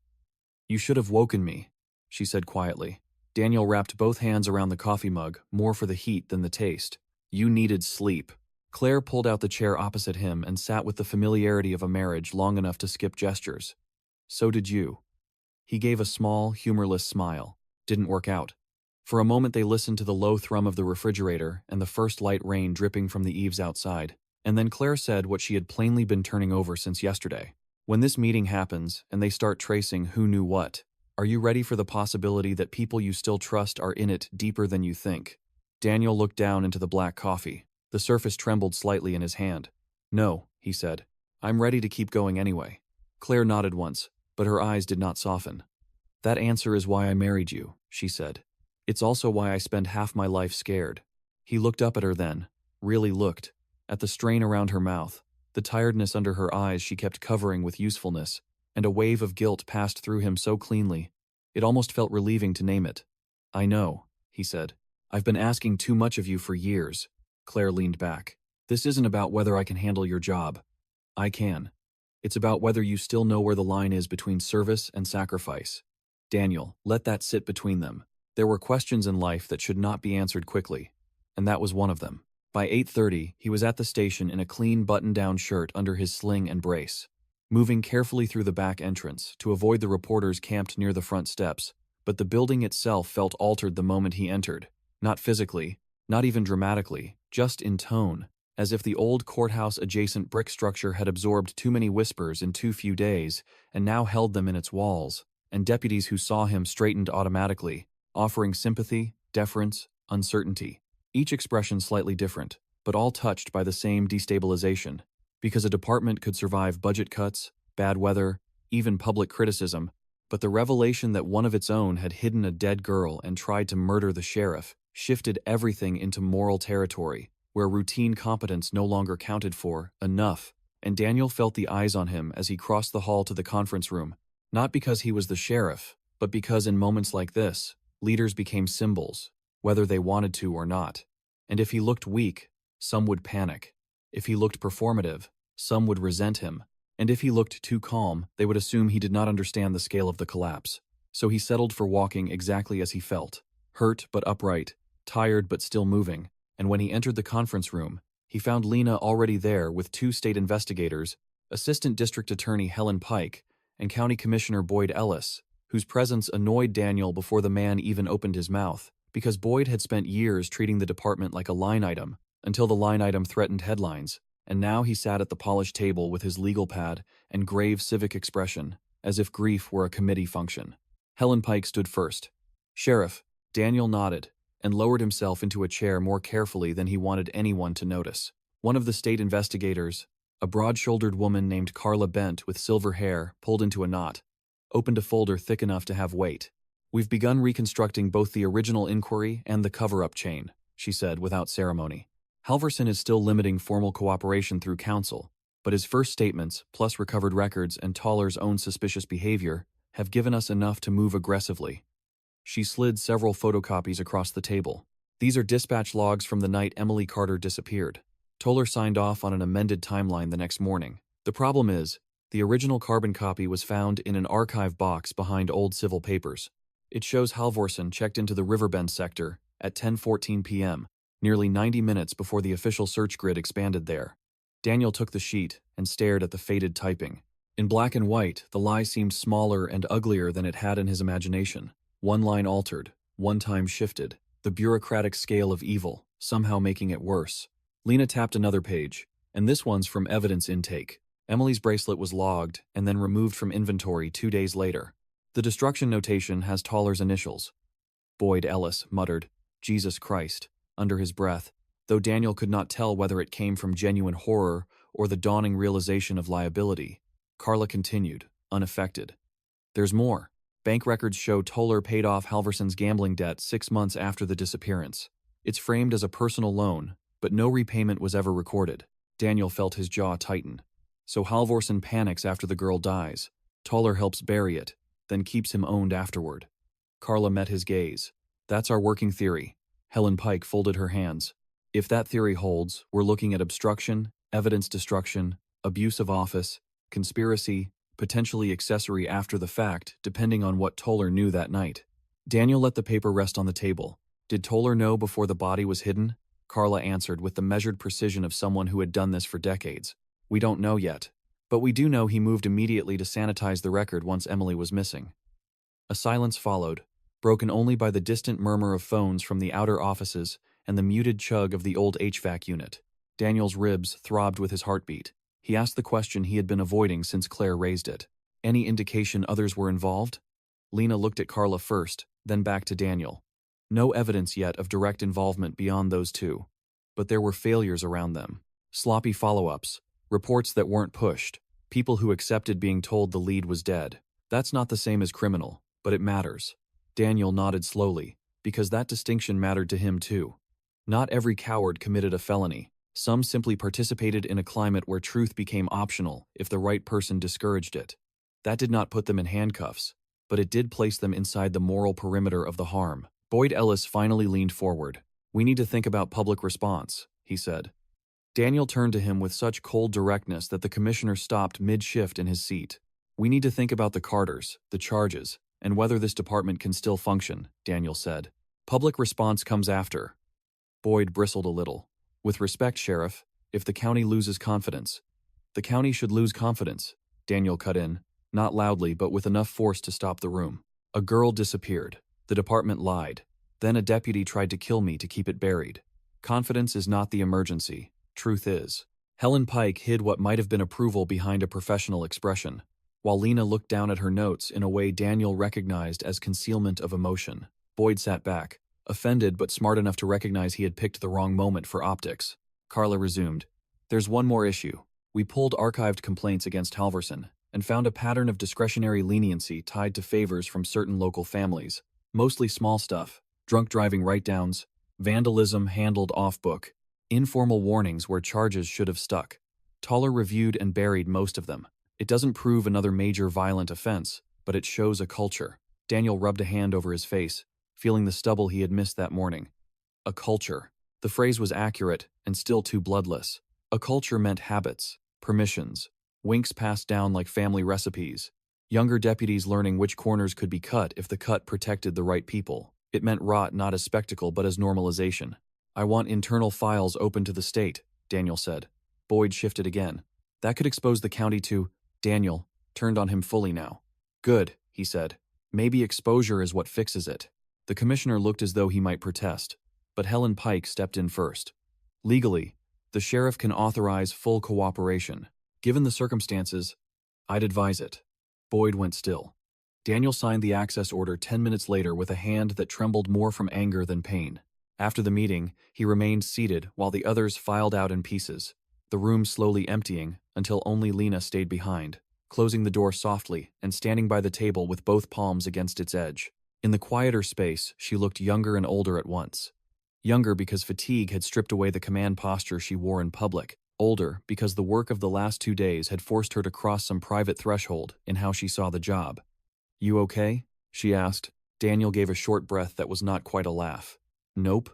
"You should have woken me," she said quietly. Daniel wrapped both hands around the coffee mug, more for the heat than the taste. "You needed sleep." Claire pulled out the chair opposite him and sat with the familiarity of a marriage long enough to skip gestures. "So did you." He gave a small, humorless smile. "Didn't work out." For a moment they listened to the low thrum of the refrigerator and the first light rain dripping from the eaves outside, and then Claire said what she had plainly been turning over since yesterday. "When this meeting happens and they start tracing who knew what, are you ready for the possibility that people you still trust are in it deeper than you think?" Daniel looked down into the black coffee. The surface trembled slightly in his hand. "No," he said. "I'm ready to keep going anyway." Claire nodded once, but her eyes did not soften. "That answer is why I married you," she said. "It's also why I spend half my life scared." He looked up at her then, really looked, at the strain around her mouth, the tiredness under her eyes she kept covering with usefulness, and a wave of guilt passed through him so cleanly It almost felt relieving to name it. "I know," he said. "I've been asking too much of you for years." Claire leaned back. "This isn't about whether I can handle your job. I can. It's about whether you still know where the line is between service and sacrifice." Daniel, let that sit between them. There were questions in life that should not be answered quickly, and that was one of them. By 8:30, he was at the station in a clean button-down shirt under his sling and brace, moving carefully through the back entrance to avoid the reporters camped near the front steps. But the building itself felt altered the moment he entered. Not physically, not even dramatically, just in tone, as if the old courthouse-adjacent brick structure had absorbed too many whispers in too few days and now held them in its walls, and deputies who saw him straightened automatically, offering sympathy, deference, uncertainty. Each expression slightly different, but all touched by the same destabilization. Because a department could survive budget cuts, bad weather, even public criticism, but the revelation that one of its own had hidden a dead girl and tried to murder the sheriff shifted everything into moral territory, where routine competence no longer counted for enough, and Daniel felt the eyes on him as he crossed the hall to the conference room, not because he was the sheriff, but because in moments like this, leaders became symbols, whether they wanted to or not. And if he looked weak, some would panic. If he looked performative, some would resent him. And if he looked too calm, they would assume he did not understand the scale of the collapse. So he settled for walking exactly as he felt, hurt but upright, tired but still moving. And when he entered the conference room, he found Lena already there with 2 state investigators, Assistant District Attorney Helen Pike, and County Commissioner Boyd Ellis, whose presence annoyed Daniel before the man even opened his mouth, because Boyd had spent years treating the department like a line item, until the line item threatened headlines, and now he sat at the polished table with his legal pad and grave civic expression, as if grief were a committee function. Helen Pike stood first. "Sheriff," Daniel nodded, and lowered himself into a chair more carefully than he wanted anyone to notice. One of the state investigators, a broad-shouldered woman named Carla Bent with silver hair pulled into a knot, opened a folder thick enough to have weight. "We've begun reconstructing both the original inquiry and the cover-up chain," she said without ceremony. "Halvorson is still limiting formal cooperation through counsel, but his first statements, plus recovered records and Toller's own suspicious behavior, have given us enough to move aggressively." She slid several photocopies across the table. "These are dispatch logs from the night Emily Carter disappeared. Toller signed off on an amended timeline the next morning. The problem is, the original carbon copy was found in an archive box behind old civil papers. It shows Halvorson checked into the Riverbend sector at 10:14 p.m., nearly 90 minutes before the official search grid expanded there." Daniel took the sheet and stared at the faded typing. In black and white, the lie seemed smaller and uglier than it had in his imagination. One line altered, one time shifted, the bureaucratic scale of evil, somehow making it worse. Lena tapped another page, and this one's from evidence intake. Emily's bracelet was logged and then removed from inventory 2 days later. The destruction notation has Toller's initials. Boyd Ellis muttered, "Jesus Christ," under his breath, though Daniel could not tell whether it came from genuine horror or the dawning realization of liability. Carla continued, unaffected. "There's more. Bank records show Toller paid off Halvorson's gambling debt 6 months after the disappearance. It's framed as a personal loan, but no repayment was ever recorded." Daniel felt his jaw tighten. So Halvorson panics after the girl dies. Toller helps bury it, then keeps him owned afterward. Carla met his gaze. "That's our working theory." Helen Pike folded her hands. "If that theory holds, we're looking at obstruction, evidence destruction, abuse of office, conspiracy, potentially accessory after the fact, depending on what Toller knew that night." Daniel let the paper rest on the table. "Did Toller know before the body was hidden?" Carla answered with the measured precision of someone who had done this for decades. "We don't know yet, but we do know he moved immediately to sanitize the record once Emily was missing." A silence followed, broken only by the distant murmur of phones from the outer offices and the muted chug of the old HVAC unit. Daniel's ribs throbbed with his heartbeat. He asked the question he had been avoiding since Claire raised it. Any indication others were involved? Lena looked at Carla first, then back to Daniel. No evidence yet of direct involvement beyond those two. But there were failures around them. Sloppy follow-ups, reports that weren't pushed, people who accepted being told the lead was dead. That's not the same as criminal, but it matters. Daniel nodded slowly, because that distinction mattered to him too. Not every coward committed a felony. Some simply participated in a climate where truth became optional if the right person discouraged it. That did not put them in handcuffs, but it did place them inside the moral perimeter of the harm. Boyd Ellis finally leaned forward. "We need to think about public response," he said. Daniel turned to him with such cold directness that the commissioner stopped mid-shift in his seat. "We need to think about the Carters, the charges, and whether this department can still function," Daniel said. "Public response comes after." Boyd bristled a little. "With respect, Sheriff, if the county loses confidence—" "The county should lose confidence," Daniel cut in, not loudly but with enough force to stop the room. "A girl disappeared. The department lied. Then a deputy tried to kill me to keep it buried. Confidence is not the emergency. Truth is." Helen Pike hid what might have been approval behind a professional expression, while Lena looked down at her notes in a way Daniel recognized as concealment of emotion. Boyd sat back, offended but smart enough to recognize he had picked the wrong moment for optics. Carla resumed. "There's one more issue. We pulled archived complaints against Halverson and found a pattern of discretionary leniency tied to favors from certain local families, mostly small stuff, drunk driving write-downs, vandalism handled off-book, informal warnings where charges should have stuck. Toller reviewed and buried most of them. It doesn't prove another major violent offense, but it shows a culture." Daniel rubbed a hand over his face, feeling the stubble he had missed that morning. A culture. The phrase was accurate and still too bloodless. A culture meant habits, permissions, winks passed down like family recipes, younger deputies learning which corners could be cut if the cut protected the right people. It meant rot not as spectacle but as normalization. "I want internal files open to the state," Daniel said. Boyd shifted again. "That could expose the county to—" Daniel turned on him fully now. "Good," he said. "Maybe exposure is what fixes it." The commissioner looked as though he might protest, but Helen Pike stepped in first. "Legally, the sheriff can authorize full cooperation. Given the circumstances, I'd advise it." Boyd went still. Daniel signed the access order 10 minutes later with a hand that trembled more from anger than pain. After the meeting, he remained seated while the others filed out in pieces, the room slowly emptying until only Lena stayed behind, closing the door softly and standing by the table with both palms against its edge. In the quieter space, she looked younger and older at once. Younger because fatigue had stripped away the command posture she wore in public. Older because the work of the last 2 days had forced her to cross some private threshold in how she saw the job. "You okay?" she asked. Daniel gave a short breath that was not quite a laugh. "Nope."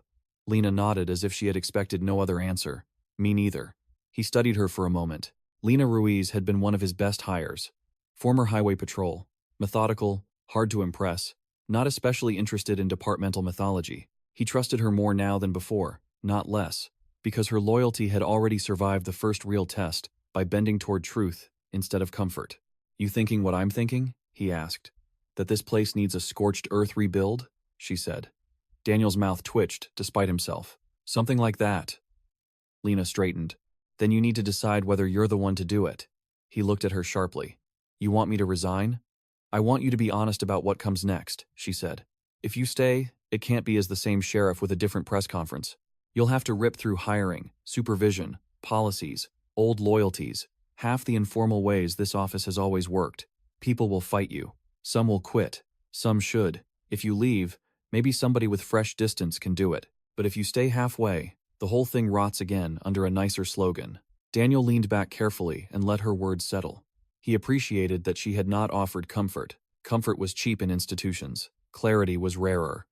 Lena nodded as if she had expected no other answer. "Me neither." He studied her for a moment. Lena Ruiz had been one of his best hires. Former highway patrol, methodical, hard to impress, not especially interested in departmental mythology. He trusted her more now than before, not less, because her loyalty had already survived the first real test by bending toward truth instead of comfort. "You thinking what I'm thinking?" he asked. "That this place needs a scorched earth rebuild?" she said. Daniel's mouth twitched despite himself. "Something like that." Lena straightened. "Then you need to decide whether you're the one to do it." He looked at her sharply. "You want me to resign?" "I want you to be honest about what comes next," she said. "If you stay, it can't be as the same sheriff with a different press conference. You'll have to rip through hiring, supervision, policies, old loyalties, half the informal ways this office has always worked. People will fight you. Some will quit. Some should. If you leave, maybe somebody with fresh distance can do it. But if you stay halfway, the whole thing rots again under a nicer slogan." Daniel leaned back carefully and let her words settle. He appreciated that she had not offered comfort. Comfort was cheap in institutions. Clarity was rarer.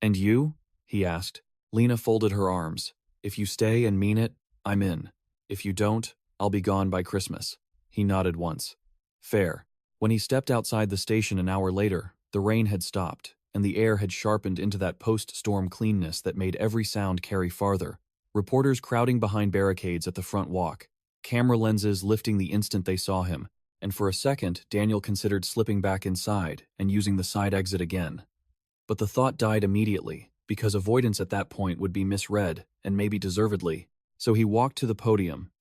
"And you?" he asked. Lena folded her arms. "If you stay and mean it, I'm in. If you don't, I'll be gone by Christmas." He nodded once. "Fair." When he stepped outside the station an hour later, the rain had stopped, and the air had sharpened into that post-storm cleanness that made every sound carry farther. Reporters crowding behind barricades at the front walk, camera lenses lifting the instant they saw him, and for a second Daniel considered slipping back inside and using the side exit again. But the thought died immediately, because avoidance at that point would be misread, and maybe deservedly. So he walked to the podium.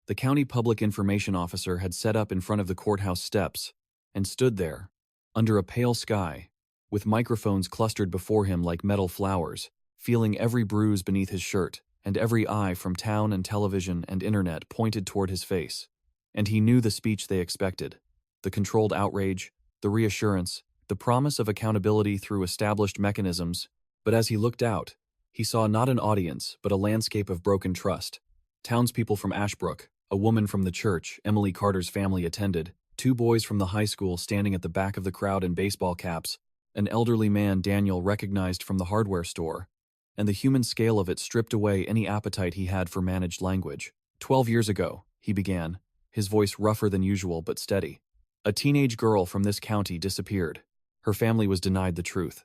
The county public information officer had set up in front of the courthouse steps, and stood there, under a pale sky, with microphones clustered before him like metal flowers, feeling every bruise beneath his shirt, and every eye from town and television and internet pointed toward his face. And he knew the speech they expected, the controlled outrage, the reassurance, the promise of accountability through established mechanisms. But as he looked out, he saw not an audience, but a landscape of broken trust. Townspeople from Ashbrook, a woman from the church Emily Carter's family attended, two boys from the high school standing at the back of the crowd in baseball caps, an elderly man Daniel recognized from the hardware store, and the human scale of it stripped away any appetite he had for managed language. 12 years ago, he began, his voice rougher than usual but steady. A teenage girl from this county disappeared. Her family was denied the truth.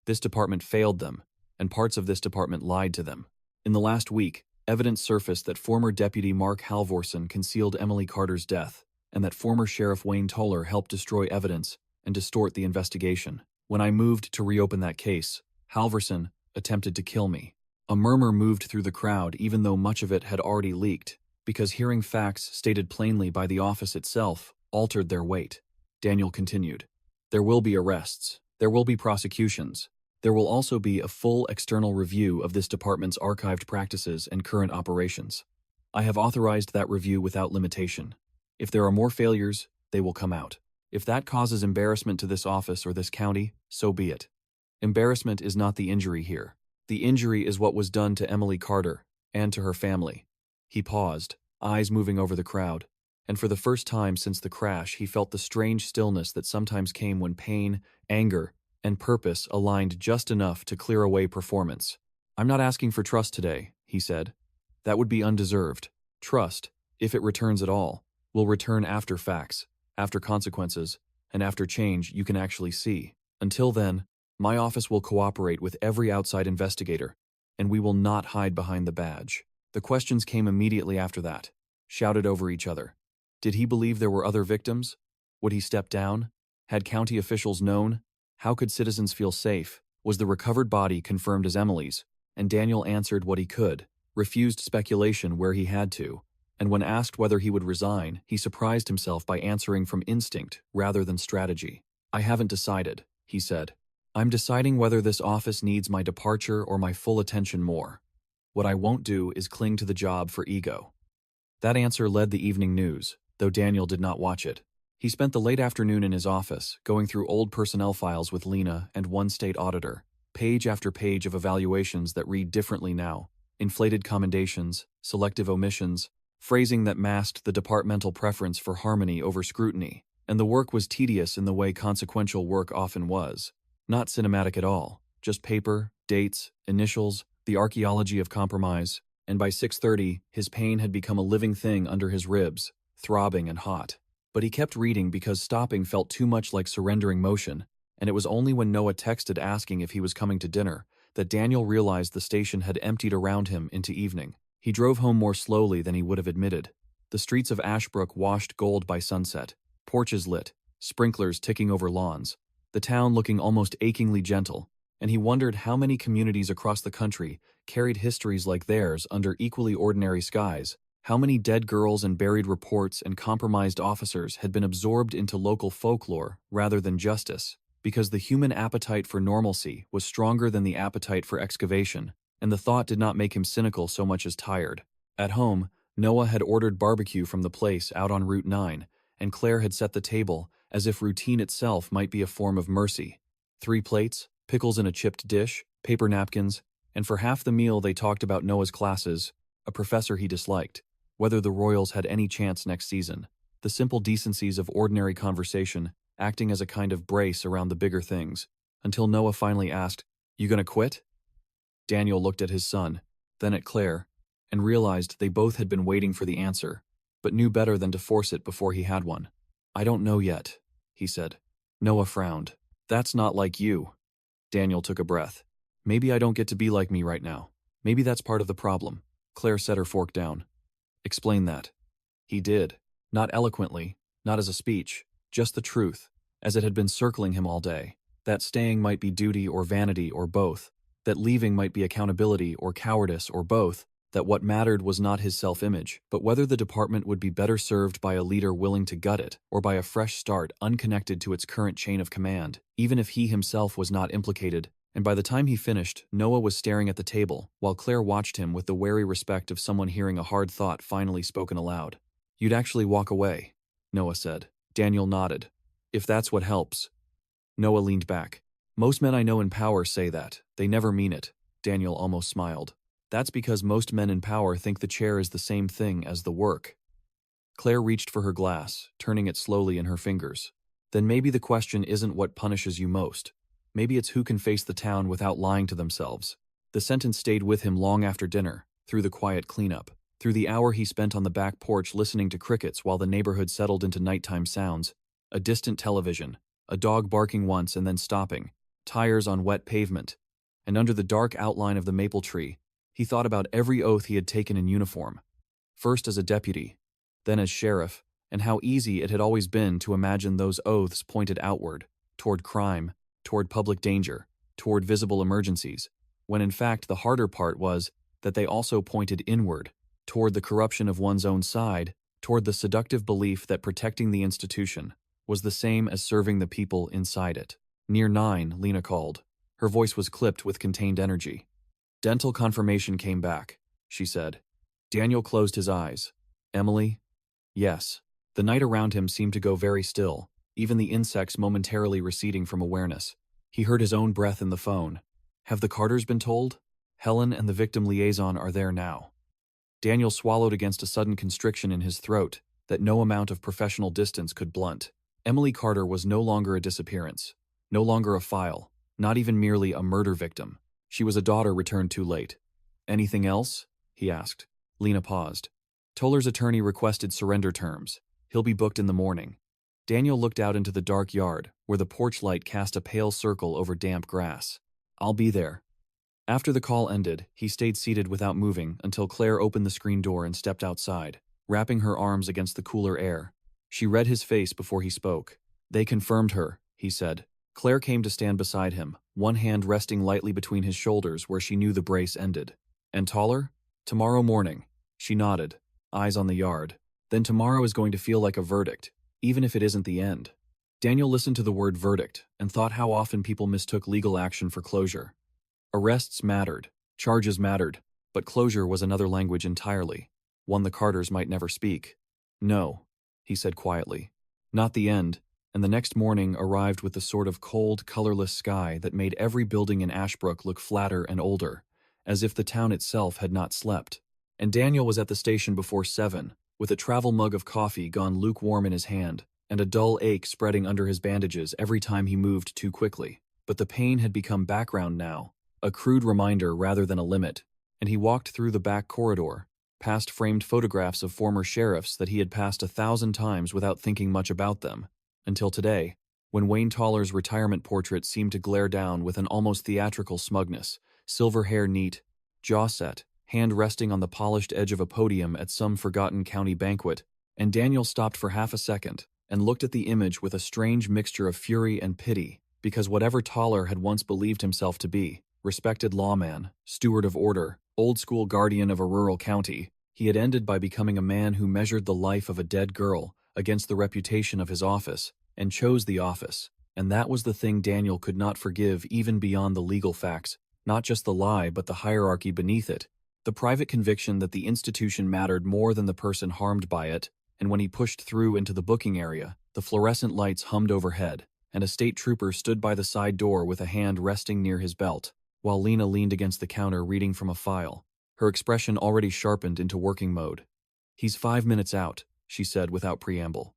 This department failed them, and parts of this department lied to them. In the last week, evidence surfaced that former Deputy Mark Halvorson concealed Emily Carter's death, and that former Sheriff Wayne Toller helped destroy evidence and distort the investigation. When I moved to reopen that case, Halvorson attempted to kill me. A murmur moved through the crowd even though much of it had already leaked, because hearing facts stated plainly by the office itself altered their weight. Daniel continued, "There will be arrests. There will be prosecutions. There will also be a full external review of this department's archived practices and current operations. I have authorized that review without limitation. If there are more failures, they will come out. If that causes embarrassment to this office or this county, so be it. Embarrassment is not the injury here. The injury is what was done to Emily Carter and to her family." He paused, eyes moving over the crowd, and for the first time since the crash he felt the strange stillness that sometimes came when pain, anger, and purpose aligned just enough to clear away performance. "I'm not asking for trust today," he said. "That would be undeserved. Trust, if it returns at all, will return after facts, after consequences, and after change you can actually see. Until then, my office will cooperate with every outside investigator, and we will not hide behind the badge." The questions came immediately after that, shouted over each other. Did he believe there were other victims? Would he step down? Had county officials known? How could citizens feel safe? Was the recovered body confirmed as Emily's? And Daniel answered what he could, refused speculation where he had to, and when asked whether he would resign, he surprised himself by answering from instinct rather than strategy. "I haven't decided," he said. "I'm deciding whether this office needs my departure or my full attention more. What I won't do is cling to the job for ego." That answer led the evening news, though Daniel did not watch it. He spent the late afternoon in his office, going through old personnel files with Lena and one state auditor, page after page of evaluations that read differently now, inflated commendations, selective omissions, phrasing that masked the departmental preference for harmony over scrutiny, and the work was tedious in the way consequential work often was. Not cinematic at all, just paper, dates, initials, the archaeology of compromise, and by 6:30, his pain had become a living thing under his ribs, throbbing and hot. But he kept reading because stopping felt too much like surrendering motion, and it was only when Noah texted asking if he was coming to dinner that Daniel realized the station had emptied around him into evening. He drove home more slowly than he would have admitted. The streets of Ashbrook washed gold by sunset, porches lit, sprinklers ticking over lawns, the town looking almost achingly gentle, and he wondered how many communities across the country carried histories like theirs under equally ordinary skies. How many dead girls and buried reports and compromised officers had been absorbed into local folklore rather than justice, because the human appetite for normalcy was stronger than the appetite for excavation, and the thought did not make him cynical so much as tired. At home, Noah had ordered barbecue from the place out on Route 9, and Claire had set the table as if routine itself might be a form of mercy. 3 plates, pickles in a chipped dish, paper napkins, and for half the meal they talked about Noah's classes, a professor he disliked, whether the Royals had any chance next season, the simple decencies of ordinary conversation acting as a kind of brace around the bigger things, until Noah finally asked, "You gonna quit?" Daniel looked at his son, then at Claire, and realized they both had been waiting for the answer, but knew better than to force it before he had one. "I don't know yet," he said. Noah frowned. "That's not like you." Daniel took a breath. "Maybe I don't get to be like me right now. Maybe that's part of the problem." Claire set her fork down. "Explain that." He did. Not eloquently, not as a speech, just the truth, as it had been circling him all day. That staying might be duty or vanity or both, that leaving might be accountability or cowardice or both, that what mattered was not his self-image, but whether the department would be better served by a leader willing to gut it or by a fresh start unconnected to its current chain of command, even if he himself was not implicated. And by the time he finished, Noah was staring at the table, while Claire watched him with the wary respect of someone hearing a hard thought finally spoken aloud. "You'd actually walk away," Noah said. Daniel nodded. "If that's what helps." Noah leaned back. "Most men I know in power say that. They never mean it." Daniel almost smiled. "That's because most men in power think the chair is the same thing as the work." Claire reached for her glass, turning it slowly in her fingers. Then maybe the question isn't what punishes you most. Maybe it's who can face the town without lying to themselves. The sentence stayed with him long after dinner, through the quiet cleanup, through the hour he spent on the back porch listening to crickets while the neighborhood settled into nighttime sounds, a distant television, a dog barking once and then stopping, tires on wet pavement. And under the dark outline of the maple tree, he thought about every oath he had taken in uniform. First as a deputy, then as sheriff, and how easy it had always been to imagine those oaths pointed outward, toward crime, toward public danger, toward visible emergencies, when in fact the harder part was that they also pointed inward, toward the corruption of one's own side, toward the seductive belief that protecting the institution was the same as serving the people inside it. Near 9, Lena called. Her voice was clipped with contained energy. Dental confirmation came back, she said. Daniel closed his eyes. Emily? Yes. The night around him seemed to go very still, even the insects momentarily receding from awareness. He heard his own breath in the phone. Have the Carters been told? Helen and the victim liaison are there now. Daniel swallowed against a sudden constriction in his throat that no amount of professional distance could blunt. Emily Carter was no longer a disappearance, no longer a file, not even merely a murder victim. She was a daughter returned too late. Anything else? He asked. Lena paused. Toller's attorney requested surrender terms. He'll be booked in the morning. Daniel looked out into the dark yard, where the porch light cast a pale circle over damp grass. I'll be there. After the call ended, he stayed seated without moving until Claire opened the screen door and stepped outside, wrapping her arms against the cooler air. She read his face before he spoke. They confirmed her, he said. Claire came to stand beside him, one hand resting lightly between his shoulders where she knew the brace ended. And Toller? Tomorrow morning. She nodded, eyes on the yard. Then tomorrow is going to feel like a verdict, even if it isn't the end. Daniel listened to the word verdict and thought how often people mistook legal action for closure. Arrests mattered, charges mattered, but closure was another language entirely, one the Carters might never speak. No, he said quietly. Not the end, and the next morning arrived with the sort of cold, colorless sky that made every building in Ashbrook look flatter and older, as if the town itself had not slept. And Daniel was at the station before 7, with a travel mug of coffee gone lukewarm in his hand, and a dull ache spreading under his bandages every time he moved too quickly. But the pain had become background now, a crude reminder rather than a limit, and he walked through the back corridor, past framed photographs of former sheriffs that he had passed 1,000 times without thinking much about them, until today, when Wayne Toller's retirement portrait seemed to glare down with an almost theatrical smugness, silver hair neat, jaw set, hand resting on the polished edge of a podium at some forgotten county banquet, and Daniel stopped for half a second and looked at the image with a strange mixture of fury and pity, because whatever Toller had once believed himself to be, respected lawman, steward of order, old-school guardian of a rural county, he had ended by becoming a man who measured the life of a dead girl against the reputation of his office, and chose the office. And that was the thing Daniel could not forgive even beyond the legal facts, not just the lie but the hierarchy beneath it, the private conviction that the institution mattered more than the person harmed by it. And when he pushed through into the booking area, the fluorescent lights hummed overhead, and a state trooper stood by the side door with a hand resting near his belt, while Lena leaned against the counter reading from a file, her expression already sharpened into working mode. He's 5 minutes out, she said without preamble.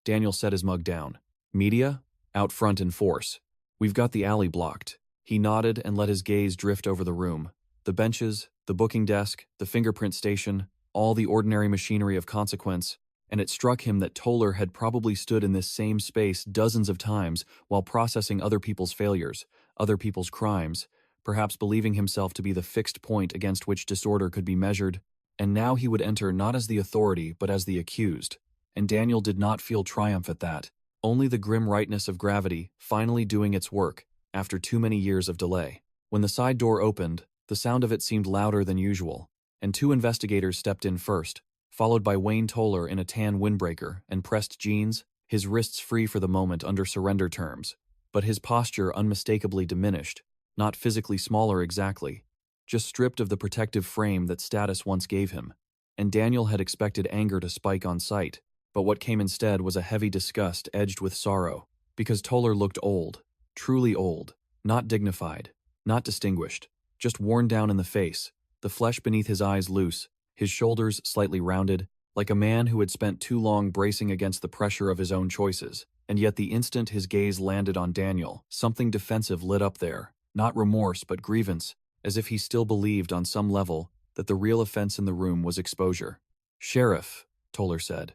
Daniel set his mug down. Media? Out front in force. We've got the alley blocked. He nodded and let his gaze drift over the room. The benches, the booking desk, the fingerprint station, all the ordinary machinery of consequence, and it struck him that Toller had probably stood in this same space dozens of times while processing other people's failures, other people's crimes, perhaps believing himself to be the fixed point against which disorder could be measured, and now he would enter not as the authority but as the accused. And Daniel did not feel triumph at that, only the grim rightness of gravity finally doing its work after too many years of delay. When the side door opened, the sound of it seemed louder than usual, and 2 investigators stepped in first, followed by Wayne Toller in a tan windbreaker and pressed jeans, his wrists free for the moment under surrender terms, but his posture unmistakably diminished, not physically smaller exactly, just stripped of the protective frame that status once gave him. And Daniel had expected anger to spike on sight, but what came instead was a heavy disgust edged with sorrow, because Toller looked old, truly old, not dignified, not distinguished, just worn down in the face, the flesh beneath his eyes loose, his shoulders slightly rounded, like a man who had spent too long bracing against the pressure of his own choices. And yet the instant his gaze landed on Daniel, something defensive lit up there, not remorse but grievance, as if he still believed on some level that the real offense in the room was exposure. "Sheriff," Toller said.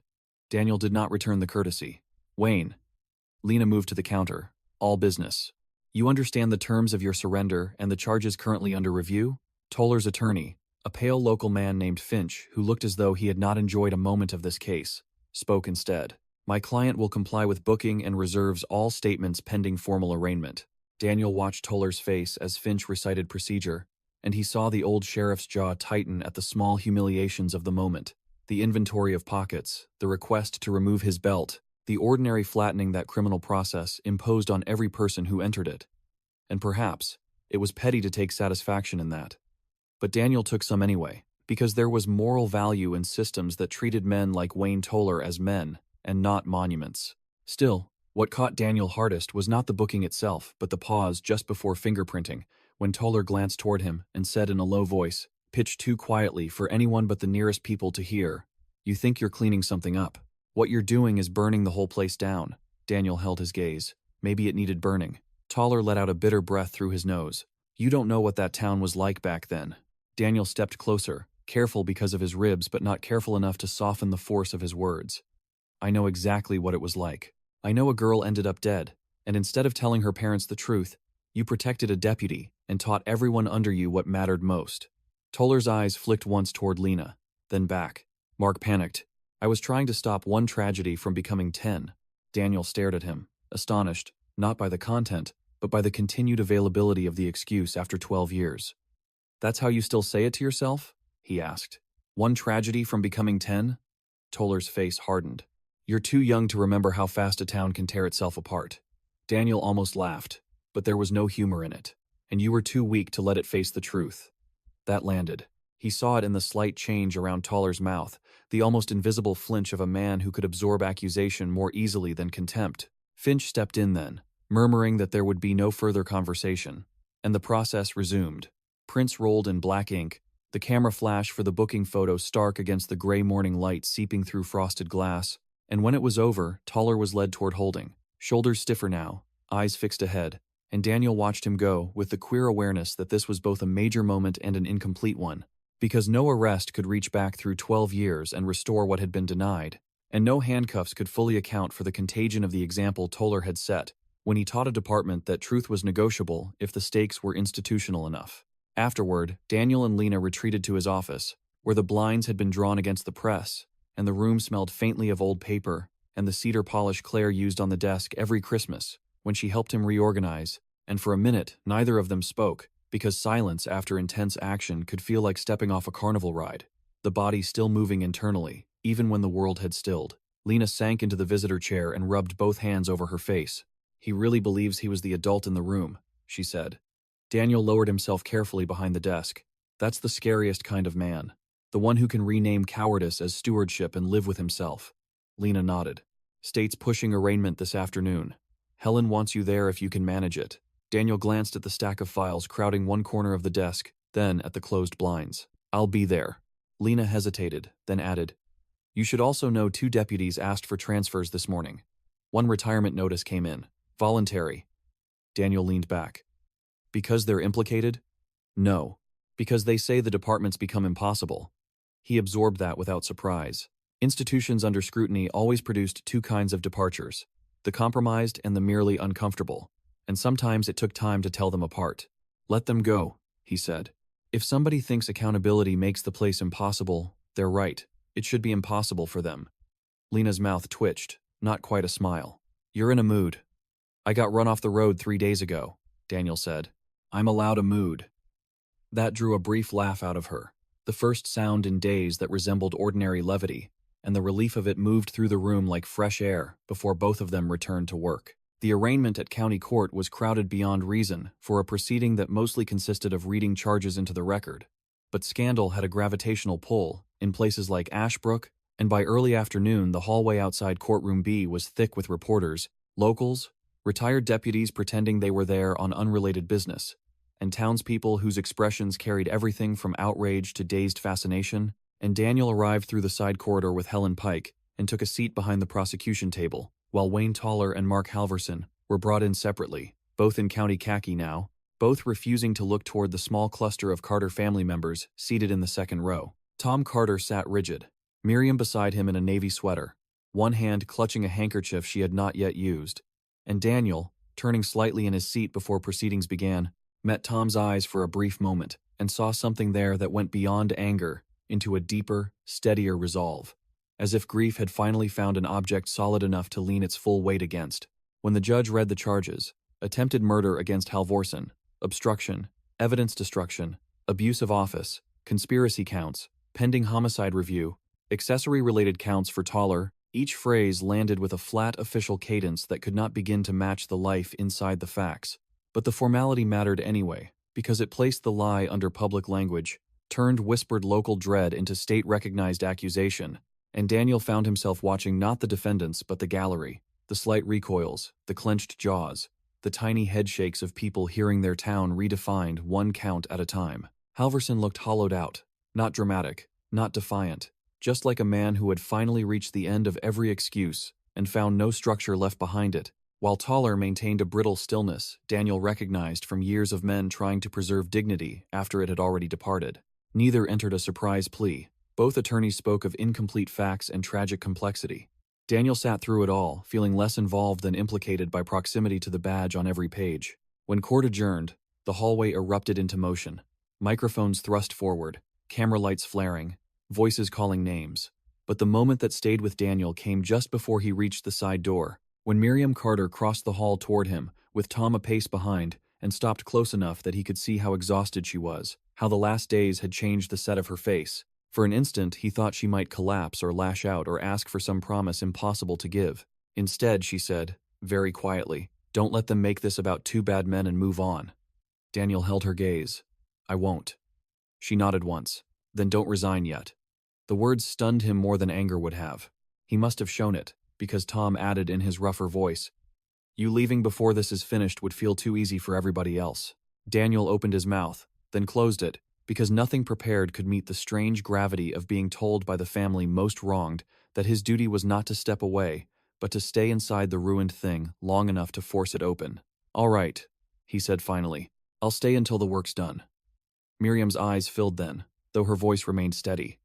Daniel did not return the courtesy. "Wayne." Lena moved to the counter. "All business. You understand the terms of your surrender and the charges currently under review?" Toller's attorney, a pale local man named Finch, who looked as though he had not enjoyed a moment of this case, spoke instead. "My client will comply with booking and reserves all statements pending formal arraignment." Daniel watched Toller's face as Finch recited procedure, and he saw the old sheriff's jaw tighten at the small humiliations of the moment. The inventory of pockets, the request to remove his belt, the ordinary flattening that criminal process imposed on every person who entered it. And perhaps it was petty to take satisfaction in that. But Daniel took some anyway, because there was moral value in systems that treated men like Wayne Toller as men, and not monuments. Still, what caught Daniel hardest was not the booking itself, but the pause just before fingerprinting, when Toller glanced toward him and said in a low voice, pitched too quietly for anyone but the nearest people to hear, "You think you're cleaning something up. What you're doing is burning the whole place down." Daniel held his gaze. Maybe it needed burning. Toller let out a bitter breath through his nose. "You don't know what that town was like back then." Daniel stepped closer, careful because of his ribs but not careful enough to soften the force of his words. "I know exactly what it was like. I know a girl ended up dead, and instead of telling her parents the truth, you protected a deputy and taught everyone under you what mattered most." Toller's eyes flicked once toward Lena, then back. Mark panicked. "I was trying to stop one tragedy from becoming 10. Daniel stared at him, astonished, not by the content, but by the continued availability of the excuse after 12 years. "That's how you still say it to yourself?" he asked. "One tragedy from becoming 10? Toller's face hardened. "You're too young to remember how fast a town can tear itself apart." Daniel almost laughed, but there was no humor in it. "And you were too weak to let it face the truth." That landed. He saw it in the slight change around Toller's mouth, the almost invisible flinch of a man who could absorb accusation more easily than contempt. Finch stepped in then, murmuring that there would be no further conversation, and the process resumed. Prints rolled in black ink, the camera flash for the booking photo stark against the gray morning light seeping through frosted glass, and when it was over, Toller was led toward holding, shoulders stiffer now, eyes fixed ahead, and Daniel watched him go with the queer awareness that this was both a major moment and an incomplete one, because no arrest could reach back through 12 years and restore what had been denied, and no handcuffs could fully account for the contagion of the example Toller had set when he taught a department that truth was negotiable if the stakes were institutional enough. Afterward, Daniel and Lena retreated to his office, where the blinds had been drawn against the press, and the room smelled faintly of old paper and the cedar polish Claire used on the desk every Christmas when she helped him reorganize, and for a minute neither of them spoke, because silence after intense action could feel like stepping off a carnival ride, the body still moving internally, even when the world had stilled. Lena sank into the visitor chair and rubbed both hands over her face. "He really believes he was the adult in the room," she said. Daniel lowered himself carefully behind the desk. "That's the scariest kind of man. The one who can rename cowardice as stewardship and live with himself." Lena nodded. "State's pushing arraignment this afternoon. Helen wants you there if you can manage it." Daniel glanced at the stack of files crowding one corner of the desk, then at the closed blinds. "I'll be there." Lena hesitated, then added, "You should also know 2 deputies asked for transfers this morning. One retirement notice came in. Voluntary." Daniel leaned back. "Because they're implicated?" "No. Because they say the department's become impossible." He absorbed that without surprise. Institutions under scrutiny always produced 2 kinds of departures, the compromised and the merely uncomfortable, and sometimes it took time to tell them apart. "Let them go," he said. "If somebody thinks accountability makes the place impossible, they're right. It should be impossible for them." Lena's mouth twitched, not quite a smile. "You're in a mood." "I got run off the road 3 days ago," Daniel said. "I'm allowed a mood." That drew a brief laugh out of her, the first sound in days that resembled ordinary levity, and the relief of it moved through the room like fresh air before both of them returned to work. The arraignment at county court was crowded beyond reason for a proceeding that mostly consisted of reading charges into the record. But scandal had a gravitational pull in places like Ashbrook, and by early afternoon the hallway outside courtroom B was thick with reporters, locals, retired deputies pretending they were there on unrelated business, and townspeople whose expressions carried everything from outrage to dazed fascination, and Daniel arrived through the side corridor with Helen Pike and took a seat behind the prosecution table, while Wayne Toller and Mark Halverson were brought in separately, both in county khaki now, both refusing to look toward the small cluster of Carter family members seated in the second row. Tom Carter sat rigid, Miriam beside him in a navy sweater, one hand clutching a handkerchief she had not yet used, and Daniel, turning slightly in his seat before proceedings began, met Tom's eyes for a brief moment and saw something there that went beyond anger into a deeper, steadier resolve, as if grief had finally found an object solid enough to lean its full weight against. When the judge read the charges, attempted murder against Halvorsen, obstruction, evidence destruction, abuse of office, conspiracy counts, pending homicide review, accessory-related counts for Toller, each phrase landed with a flat official cadence that could not begin to match the life inside the facts. But the formality mattered anyway, because it placed the lie under public language, turned whispered local dread into state-recognized accusation, and Daniel found himself watching not the defendants but the gallery, the slight recoils, the clenched jaws, the tiny headshakes of people hearing their town redefined one count at a time. Halverson looked hollowed out, not dramatic, not defiant, just like a man who had finally reached the end of every excuse and found no structure left behind it, while Toller maintained a brittle stillness Daniel recognized from years of men trying to preserve dignity after it had already departed. Neither entered a surprise plea. Both attorneys spoke of incomplete facts and tragic complexity. Daniel sat through it all, feeling less involved than implicated by proximity to the badge on every page. When court adjourned, the hallway erupted into motion. Microphones thrust forward, camera lights flaring, voices calling names. But the moment that stayed with Daniel came just before he reached the side door, when Miriam Carter crossed the hall toward him, with Tom a pace behind, and stopped close enough that he could see how exhausted she was, how the last days had changed the set of her face. For an instant, he thought she might collapse or lash out or ask for some promise impossible to give. Instead, she said, very quietly, "Don't let them make this about two bad men and move on." Daniel held her gaze. "I won't." She nodded once. "Then don't resign yet." The words stunned him more than anger would have. He must have shown it, because Tom added in his rougher voice, "You leaving before this is finished would feel too easy for everybody else." Daniel opened his mouth, then closed it, because nothing prepared could meet the strange gravity of being told by the family most wronged that his duty was not to step away, but to stay inside the ruined thing long enough to force it open. "All right," he said finally. "I'll stay until the work's done." Miriam's eyes filled then, though her voice remained steady.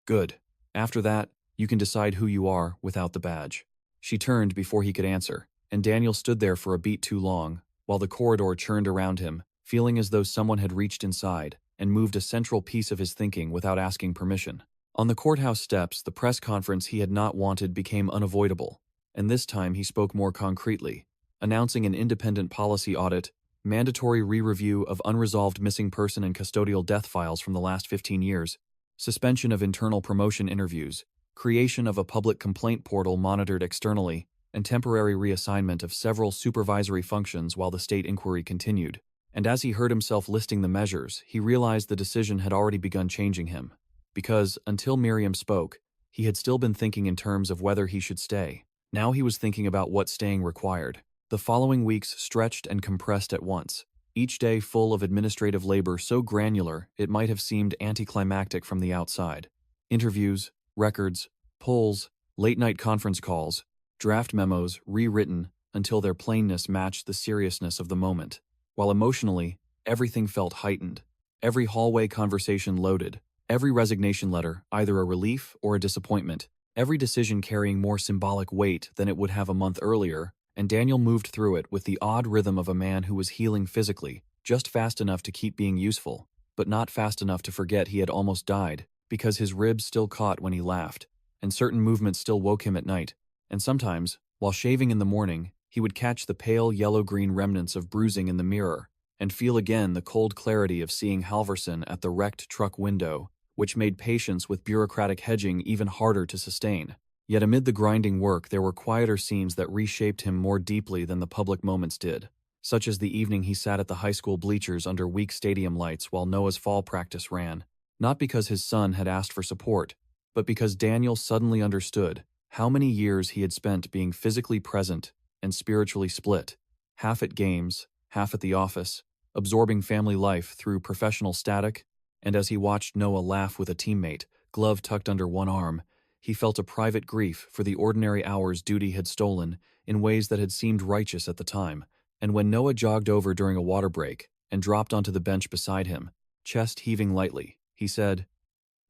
"Good. After that, you can decide who you are without the badge." She turned before he could answer, and Daniel stood there for a beat too long, while the corridor churned around him, feeling as though someone had reached inside and moved a central piece of his thinking without asking permission. On the courthouse steps, the press conference he had not wanted became unavoidable, and this time he spoke more concretely, announcing an independent policy audit, mandatory re-review of unresolved missing person and custodial death files from the last 15 years, suspension of internal promotion interviews, creation of a public complaint portal monitored externally, and temporary reassignment of several supervisory functions while the state inquiry continued. And as he heard himself listing the measures, he realized the decision had already begun changing him. Because, until Miriam spoke, he had still been thinking in terms of whether he should stay. Now he was thinking about what staying required. The following weeks stretched and compressed at once, each day full of administrative labor so granular it might have seemed anticlimactic from the outside. Interviews, records, polls, late-night conference calls, draft memos rewritten until their plainness matched the seriousness of the moment. While emotionally, everything felt heightened. Every hallway conversation loaded, every resignation letter either a relief or a disappointment, every decision carrying more symbolic weight than it would have a month earlier, and Daniel moved through it with the odd rhythm of a man who was healing physically, just fast enough to keep being useful, but not fast enough to forget he had almost died, because his ribs still caught when he laughed, and certain movements still woke him at night, and sometimes, while shaving in the morning, he would catch the pale yellow-green remnants of bruising in the mirror, and feel again the cold clarity of seeing Halverson at the wrecked truck window, which made patience with bureaucratic hedging even harder to sustain. Yet amid the grinding work there were quieter scenes that reshaped him more deeply than the public moments did, such as the evening he sat at the high school bleachers under weak stadium lights while Noah's fall practice ran, not because his son had asked for support, but because Daniel suddenly understood how many years he had spent being physically present and spiritually split, half at games, half at the office, absorbing family life through professional static, and as he watched Noah laugh with a teammate, glove tucked under one arm, he felt a private grief for the ordinary hours duty had stolen in ways that had seemed righteous at the time. And when Noah jogged over during a water break and dropped onto the bench beside him, chest heaving lightly, he said,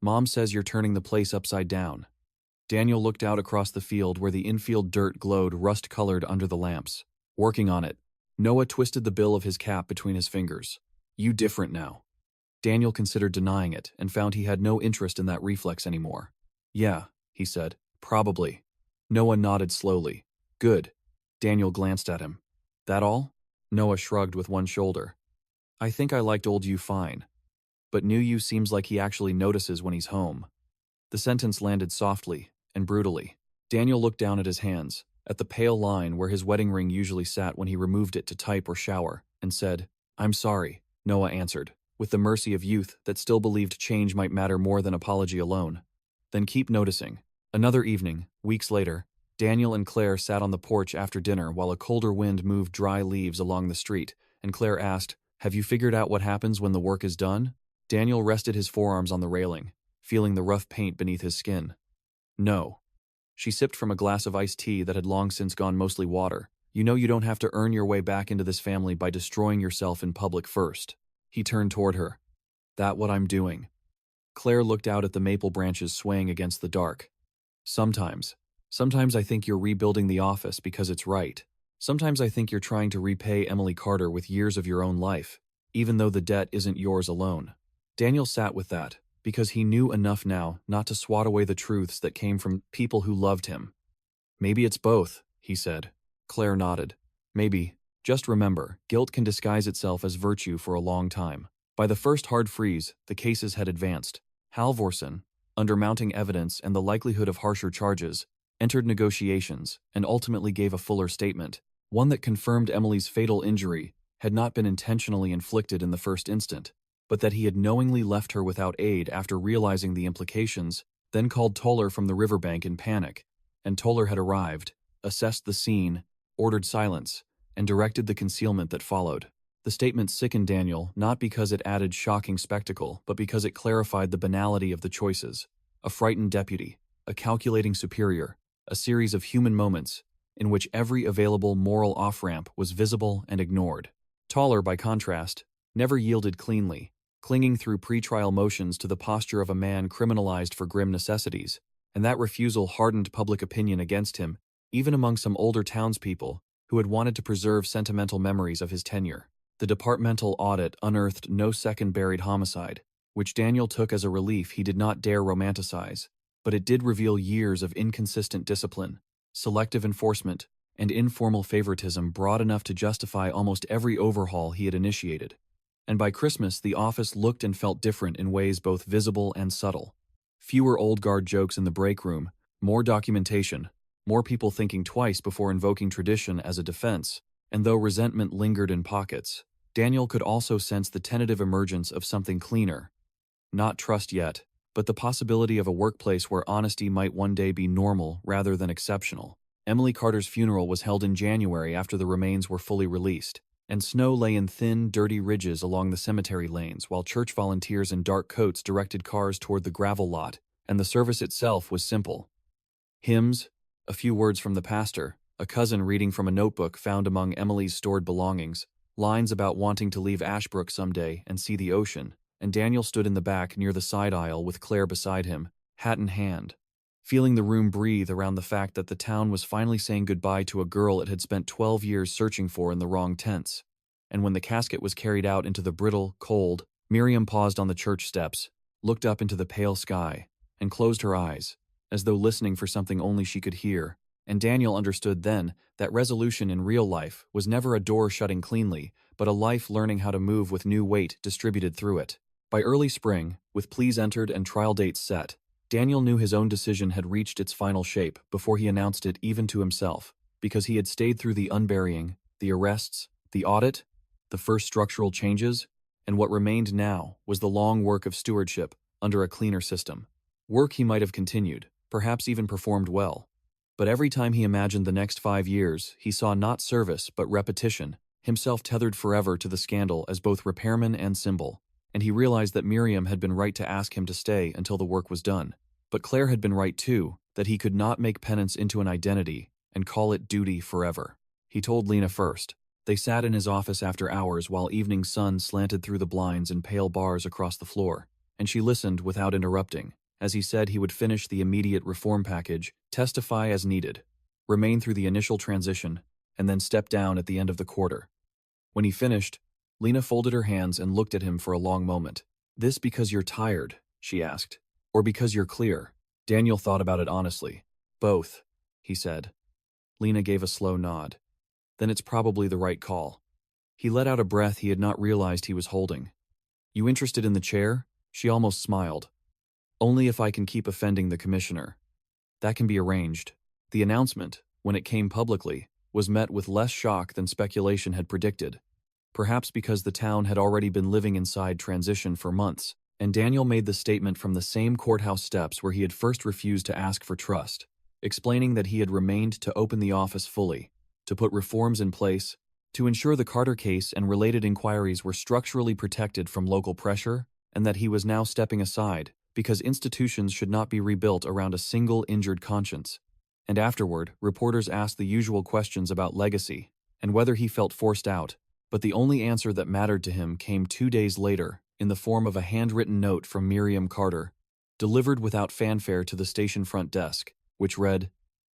"Mom says you're turning the place upside down." Daniel looked out across the field where the infield dirt glowed rust-colored under the lamps. "Working on it." Noah twisted the bill of his cap between his fingers. "You different now." Daniel considered denying it and found he had no interest in that reflex anymore. "Yeah," he said, "probably." Noah nodded slowly. "Good." Daniel glanced at him. "That all?" Noah shrugged with one shoulder. "I think I liked old you fine. But new you seems like he actually notices when he's home." The sentence landed softly and brutally. Daniel looked down at his hands, at the pale line where his wedding ring usually sat when he removed it to type or shower, and said, "I'm sorry," Noah answered, with the mercy of youth that still believed change might matter more than apology alone. "Then keep noticing." Another evening, weeks later, Daniel and Claire sat on the porch after dinner while a colder wind moved dry leaves along the street, and Claire asked, "Have you figured out what happens when the work is done?" Daniel rested his forearms on the railing, feeling the rough paint beneath his skin. "No." She sipped from a glass of iced tea that had long since gone mostly water. "You know you don't have to earn your way back into this family by destroying yourself in public first." He turned toward her. "That what I'm doing." Claire looked out at the maple branches swaying against the dark. Sometimes I think you're rebuilding the office because it's right. Sometimes I think you're trying to repay Emily Carter with years of your own life, even though the debt isn't yours alone." Daniel sat with that, because he knew enough now not to swat away the truths that came from people who loved him. "Maybe it's both," he said. Claire nodded. "Maybe. Just remember, guilt can disguise itself as virtue for a long time." By the first hard freeze, the cases had advanced. Halvorson, under mounting evidence and the likelihood of harsher charges, entered negotiations and ultimately gave a fuller statement, one that confirmed Emily's fatal injury had not been intentionally inflicted in the first instant, but that he had knowingly left her without aid after realizing the implications, then called Toller from the riverbank in panic. And Toller had arrived, assessed the scene, ordered silence, and directed the concealment that followed. The statement sickened Daniel not because it added shocking spectacle, but because it clarified the banality of the choices. A frightened deputy, a calculating superior, a series of human moments in which every available moral off-ramp was visible and ignored. Toller, by contrast, never yielded cleanly, clinging through pretrial motions to the posture of a man criminalized for grim necessities, and that refusal hardened public opinion against him, even among some older townspeople who had wanted to preserve sentimental memories of his tenure. The departmental audit unearthed no second buried homicide, which Daniel took as a relief he did not dare romanticize, but it did reveal years of inconsistent discipline, selective enforcement, and informal favoritism broad enough to justify almost every overhaul he had initiated. And by Christmas, the office looked and felt different in ways both visible and subtle. Fewer old guard jokes in the break room, more documentation, more people thinking twice before invoking tradition as a defense, and though resentment lingered in pockets, Daniel could also sense the tentative emergence of something cleaner. Not trust yet, but the possibility of a workplace where honesty might one day be normal rather than exceptional. Emily Carter's funeral was held in January after the remains were fully released, and snow lay in thin, dirty ridges along the cemetery lanes while church volunteers in dark coats directed cars toward the gravel lot, and the service itself was simple. Hymns, a few words from the pastor, a cousin reading from a notebook found among Emily's stored belongings, lines about wanting to leave Ashbrook someday and see the ocean, and Daniel stood in the back near the side aisle with Claire beside him, hat in hand, feeling the room breathe around the fact that the town was finally saying goodbye to a girl it had spent 12 years searching for in the wrong tense. And when the casket was carried out into the brittle, cold, Miriam paused on the church steps, looked up into the pale sky, and closed her eyes, as though listening for something only she could hear. And Daniel understood then that resolution in real life was never a door shutting cleanly, but a life learning how to move with new weight distributed through it. By early spring, with pleas entered and trial dates set, Daniel knew his own decision had reached its final shape before he announced it even to himself, because he had stayed through the unburying, the arrests, the audit, the first structural changes, and what remained now was the long work of stewardship under a cleaner system. Work he might have continued, perhaps even performed well. But every time he imagined the next 5 years, he saw not service but repetition, himself tethered forever to the scandal as both repairman and symbol. and he realized that Miriam had been right to ask him to stay until the work was done. But Claire had been right too, that he could not make penance into an identity and call it duty forever. He told Lena first. They sat in his office after hours while evening sun slanted through the blinds in pale bars across the floor, and she listened without interrupting, as he said he would finish the immediate reform package, testify as needed, remain through the initial transition, and then step down at the end of the quarter. When he finished, Lena folded her hands and looked at him for a long moment. "This because you're tired?" she asked. "Or because you're clear?" Daniel thought about it honestly. "Both," he said. Lena gave a slow nod. "Then it's probably the right call." He let out a breath he had not realized he was holding. "You interested in the chair?" She almost smiled. "Only if I can keep offending the commissioner." "That can be arranged." The announcement, when it came publicly, was met with less shock than speculation had predicted. Perhaps because the town had already been living inside transition for months, and Daniel made the statement from the same courthouse steps where he had first refused to ask for trust, explaining that he had remained to open the office fully, to put reforms in place, to ensure the Carter case and related inquiries were structurally protected from local pressure, and that he was now stepping aside because institutions should not be rebuilt around a single injured conscience. And afterward, reporters asked the usual questions about legacy and whether he felt forced out, but the only answer that mattered to him came 2 days later in the form of a handwritten note from Miriam Carter, delivered without fanfare to the station front desk, which read,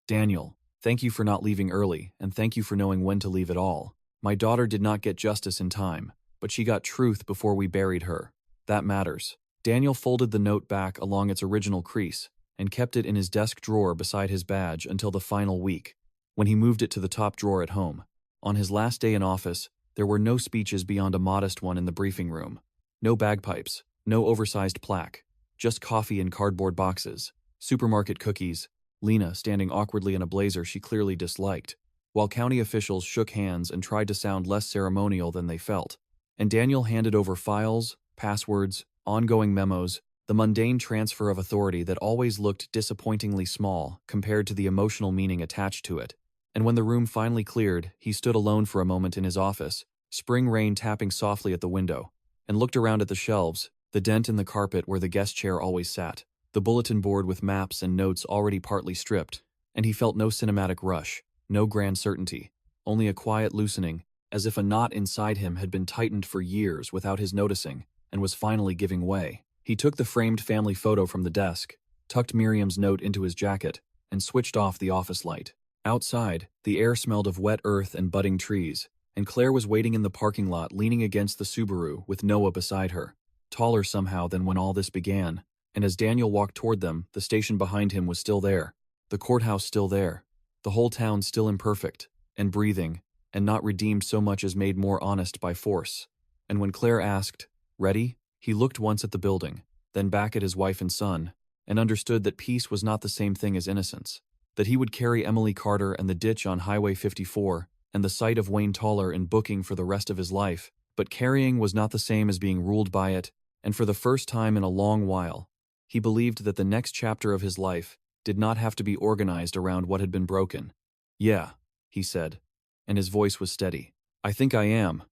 "Daniel, thank you for not leaving early, and thank you for knowing when to leave at all. My daughter did not get justice in time, but she got truth before we buried her. That matters." Daniel folded the note back along its original crease and kept it in his desk drawer beside his badge until the final week, when he moved it to the top drawer at home. On his last day in office, there were no speeches beyond a modest one in the briefing room. No bagpipes, no oversized plaque, just coffee in cardboard boxes, supermarket cookies, Lena standing awkwardly in a blazer she clearly disliked, while county officials shook hands and tried to sound less ceremonial than they felt. And Daniel handed over files, passwords, ongoing memos, the mundane transfer of authority that always looked disappointingly small compared to the emotional meaning attached to it. And when the room finally cleared, he stood alone for a moment in his office, spring rain tapping softly at the window, and looked around at the shelves, the dent in the carpet where the guest chair always sat, the bulletin board with maps and notes already partly stripped, and he felt no cinematic rush, no grand certainty, only a quiet loosening, as if a knot inside him had been tightened for years without his noticing, and was finally giving way. He took the framed family photo from the desk, tucked Miriam's note into his jacket, and switched off the office light. Outside, the air smelled of wet earth and budding trees, and Claire was waiting in the parking lot leaning against the Subaru with Noah beside her, taller somehow than when all this began, and as Daniel walked toward them, the station behind him was still there, the courthouse still there, the whole town still imperfect, and breathing, and not redeemed so much as made more honest by force. And when Claire asked, "Ready?" he looked once at the building, then back at his wife and son, and understood that peace was not the same thing as innocence, that he would carry Emily Carter and the ditch on Highway 54 and the sight of Wayne Toller in booking for the rest of his life, but carrying was not the same as being ruled by it, and for the first time in a long while, he believed that the next chapter of his life did not have to be organized around what had been broken. "Yeah," he said, and his voice was steady. "I think I am,